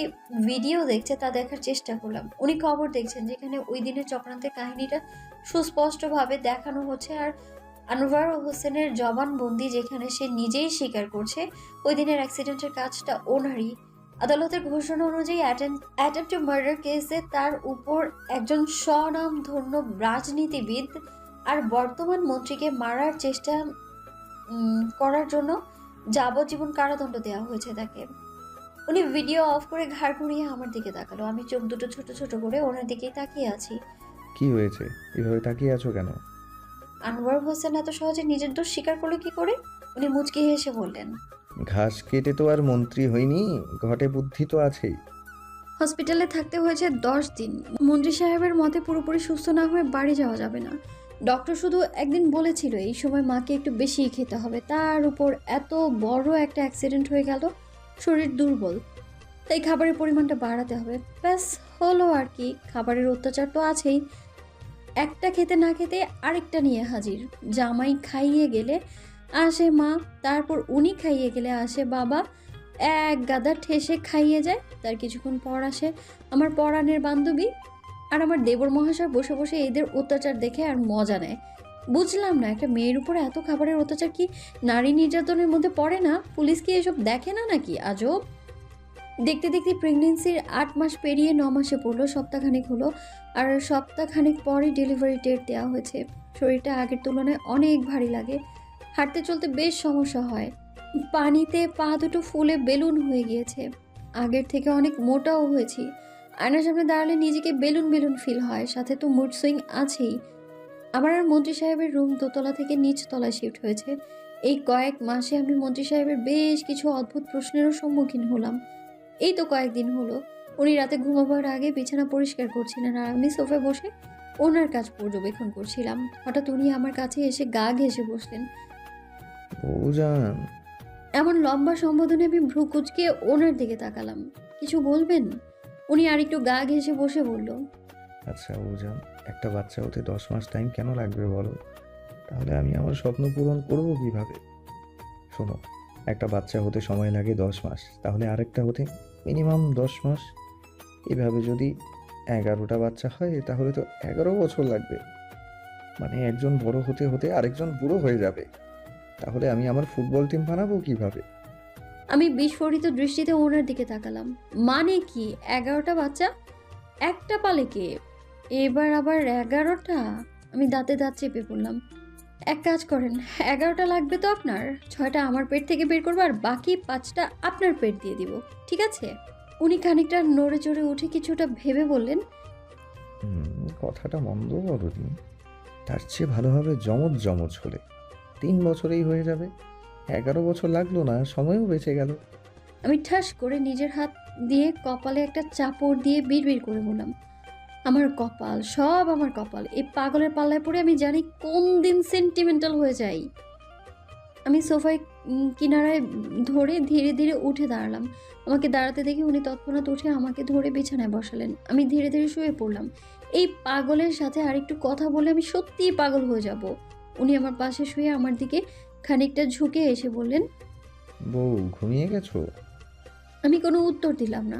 Speaker 1: ভিডিও দেখছে তা দেখার চেষ্টা করলাম। উনি খবর দেখছেন, যেখানে ওই দিনের চক্রান্তের কাহিনীটা সুস্পষ্টভাবে দেখানো হচ্ছে। আর আনোয়ার হোসেনের জবানবন্দি, যেখানে সে নিজেই স্বীকার করছে ওই দিনের অ্যাক্সিডেন্টের কাজটা ওনারই। আদালতের ঘোষণা অনুযায়ী অ্যাটেম্প টু মার্ডার কেসে তার উপর একজন স্বনামধন্য রাজনীতিবিদ আর বর্তমান মন্ত্রীকে মারার চেষ্টা করার জন্য যাবজ্জীবন কারাদণ্ড দেওয়া হয়েছে তাকে। উনি ভিডিও অফ করে ঘাড় ঘুরিয়ে আমার দিকে তাকালো। আমি চোখ দুটো ছোট ছোট করে ওনার দিকেই তাকিয়ে আছি।
Speaker 2: কি হয়েছে? এভাবে তাকিয়ে আছো কেন?
Speaker 1: আনোয়ার হোসেন এত সহজে নিজের দোষ স্বীকার করলো কি করে? উনি মুচকি হেসে বললেন,
Speaker 2: ঘাস কেটে তো আর মন্ত্রী হইনি, ঘটে বুদ্ধি তো আছেই।
Speaker 1: হসপিটালে থাকতে হয়েছে 10 দিন। মন্ত্রী সাহেবের মতে পুরোপুরি সুস্থ না হয়ে বাড়ি যাওয়া যাবে না। ডক্টর শুধু একদিন বলেছিল এই সময় মাকে একটু বেশি খেতে হবে। তার উপর এত বড় একটা অ্যাক্সিডেন্ট হয়ে গেল, শরীর দুর্বল, তাই খাবারের পরিমাণটা বাড়াতে হবে। ব্যাস হলো আর কি। খাবারের অত্যাচার তো আছেই, একটা খেতে না খেতে আরেকটা নিয়ে হাজির। জামাই খাইয়ে গেলে আসে মা, তারপর উনি খাইয়ে গেলে আসে বাবা। এক গাদা ঠেসে খাইয়ে যায়। তার কিছুক্ষণ পর আসে আমার পরাণের বান্ধবী, আর আমার দেবর মহাশয় বসে বসে এদের অত্যাচার দেখে আর মজা নেয়। বুঝলাম না, একটা মেয়ের উপরে এত খাবারের অত্যাচার কি নারী নির্যাতনের মধ্যে পড়ে না? পুলিশ কি এসব দেখে না নাকি? আজব। দেখতে দেখতে প্রেগনেন্সির 8 মাস পেরিয়ে 9 মাসে পড়লো। সপ্তাহখানেক হলো, আর সপ্তাহখানেক পরে ডেলিভারি ডেট দেওয়া হয়েছে। শরীরটা আগের তুলনায় অনেক ভারী লাগে, হাঁটতে চলতে বেশ সমস্যা হয়। পানিতে পা দুটো ফুলে বেলুন হয়ে গিয়েছে। আগের থেকে অনেক মোটাও হয়েছি। আয়নার সামনে দাঁড়ালে নিজেকে বেলুন বেলুন ফিল হয়, সাথে তো মুড সুইং আছেই। আমার আর মন্ত্রী সাহেবের রুম দোতলা থেকে নিচ তলায় শিফট হয়েছে। এই কয়েক মাসে আমি মন্ত্রী সাহেবের বেশ কিছু অদ্ভুত প্রশ্নেরও সম্মুখীন হলাম। এই তো কয়েকদিন হলো উনি রাতে ঘুমাবার আগে বিছানা পরিষ্কার করছিলেন, আর আমি সোফায় বসে ওনার কাজ পর্যবেক্ষণ করছিলাম। হঠাৎ উনি আমার কাছে এসে গা ঘেঁষে বসলেন।
Speaker 2: বউজান।
Speaker 1: এমন লম্বা সম্বোধনে আমি ভ্রু কুঁচকে ওনার দিকে তাকালাম। কিছু বলবেন? উনি আরেকটু গা ঘেঁষে বসে বলল,
Speaker 2: আচ্ছা বউজান, একটা বাচ্চা হতে 10 মাস টাইম কেন লাগবে বলো? তাহলে আমি আমার স্বপ্ন পূরণ করব কিভাবে? শোনো, একটা বাচ্চা হতে সময় লাগে 10 মাস, তাহলে আরেকটা হতে মিনিমাম 10 মাস। এভাবে যদি 11টা বাচ্চা হয় তাহলে তো 11 বছর লাগবে। মানে একজন বড় হতে হতে আরেকজন বুড়ো হয়ে যাবে। তাহলে আমি আমার ফুটবল টিম বানাবো কিভাবে?
Speaker 1: আমি বিস্ফোরিত দৃষ্টিতে ওনার দিকে তাকালাম। মানে কি 11টা বাচ্চা? একটা পালে কে? এবার আবার 11টা? আমি দাঁতে দাঁত চেপে পড়লাম। এক কাজ করেন, 11টা লাগবে তো আপনার, 6টা আমার পেট থেকে বের করবো আর বাকি 5টা আপনার পেট দিয়ে দিব, ঠিক আছে? উনি খানিকটা নড়ে চড়ে উঠে কিছুটা ভেবে বললেন,
Speaker 2: কথাটা মন্দ বলনি। তার চেয়ে ভালোভাবে জমজ জমজ হলে 3 বছরেই হয়ে যাবে। 11 বছর লাগলো না, সময়ও বেঁচে গেল।
Speaker 1: আমি ঠাস করে নিজের হাত দিয়ে কপালে একটা চাপড় দিয়ে বিড়বিড় করে বললাম, আমার কপাল, সব আমার কপাল। এই পাগলের পাল্লায় পড়ে আমি জানি কোন দিন সেন্টিমেন্টাল হয়ে যাই। আমি সোফায় কিনারায় ধরে ধীরে ধীরে উঠে দাঁড়ালাম। আমাকে দাঁড়াতে দেখে উনি তৎক্ষণাৎ উঠে আমাকে ধরে বিছানায় বসালেন। আমি ধীরে ধীরে শুয়ে পড়লাম। এই পাগলের সাথে আরেকটু কথা বলে আমি সত্যিই পাগল হয়ে যাব। উনি আমার পাশে শুয়ে আমার দিকে খানিকটা ঝুঁকে এসে বললেন,
Speaker 2: বউ ঘুমিয়ে গেছো?
Speaker 1: আমি কোনো উত্তর দিলাম না।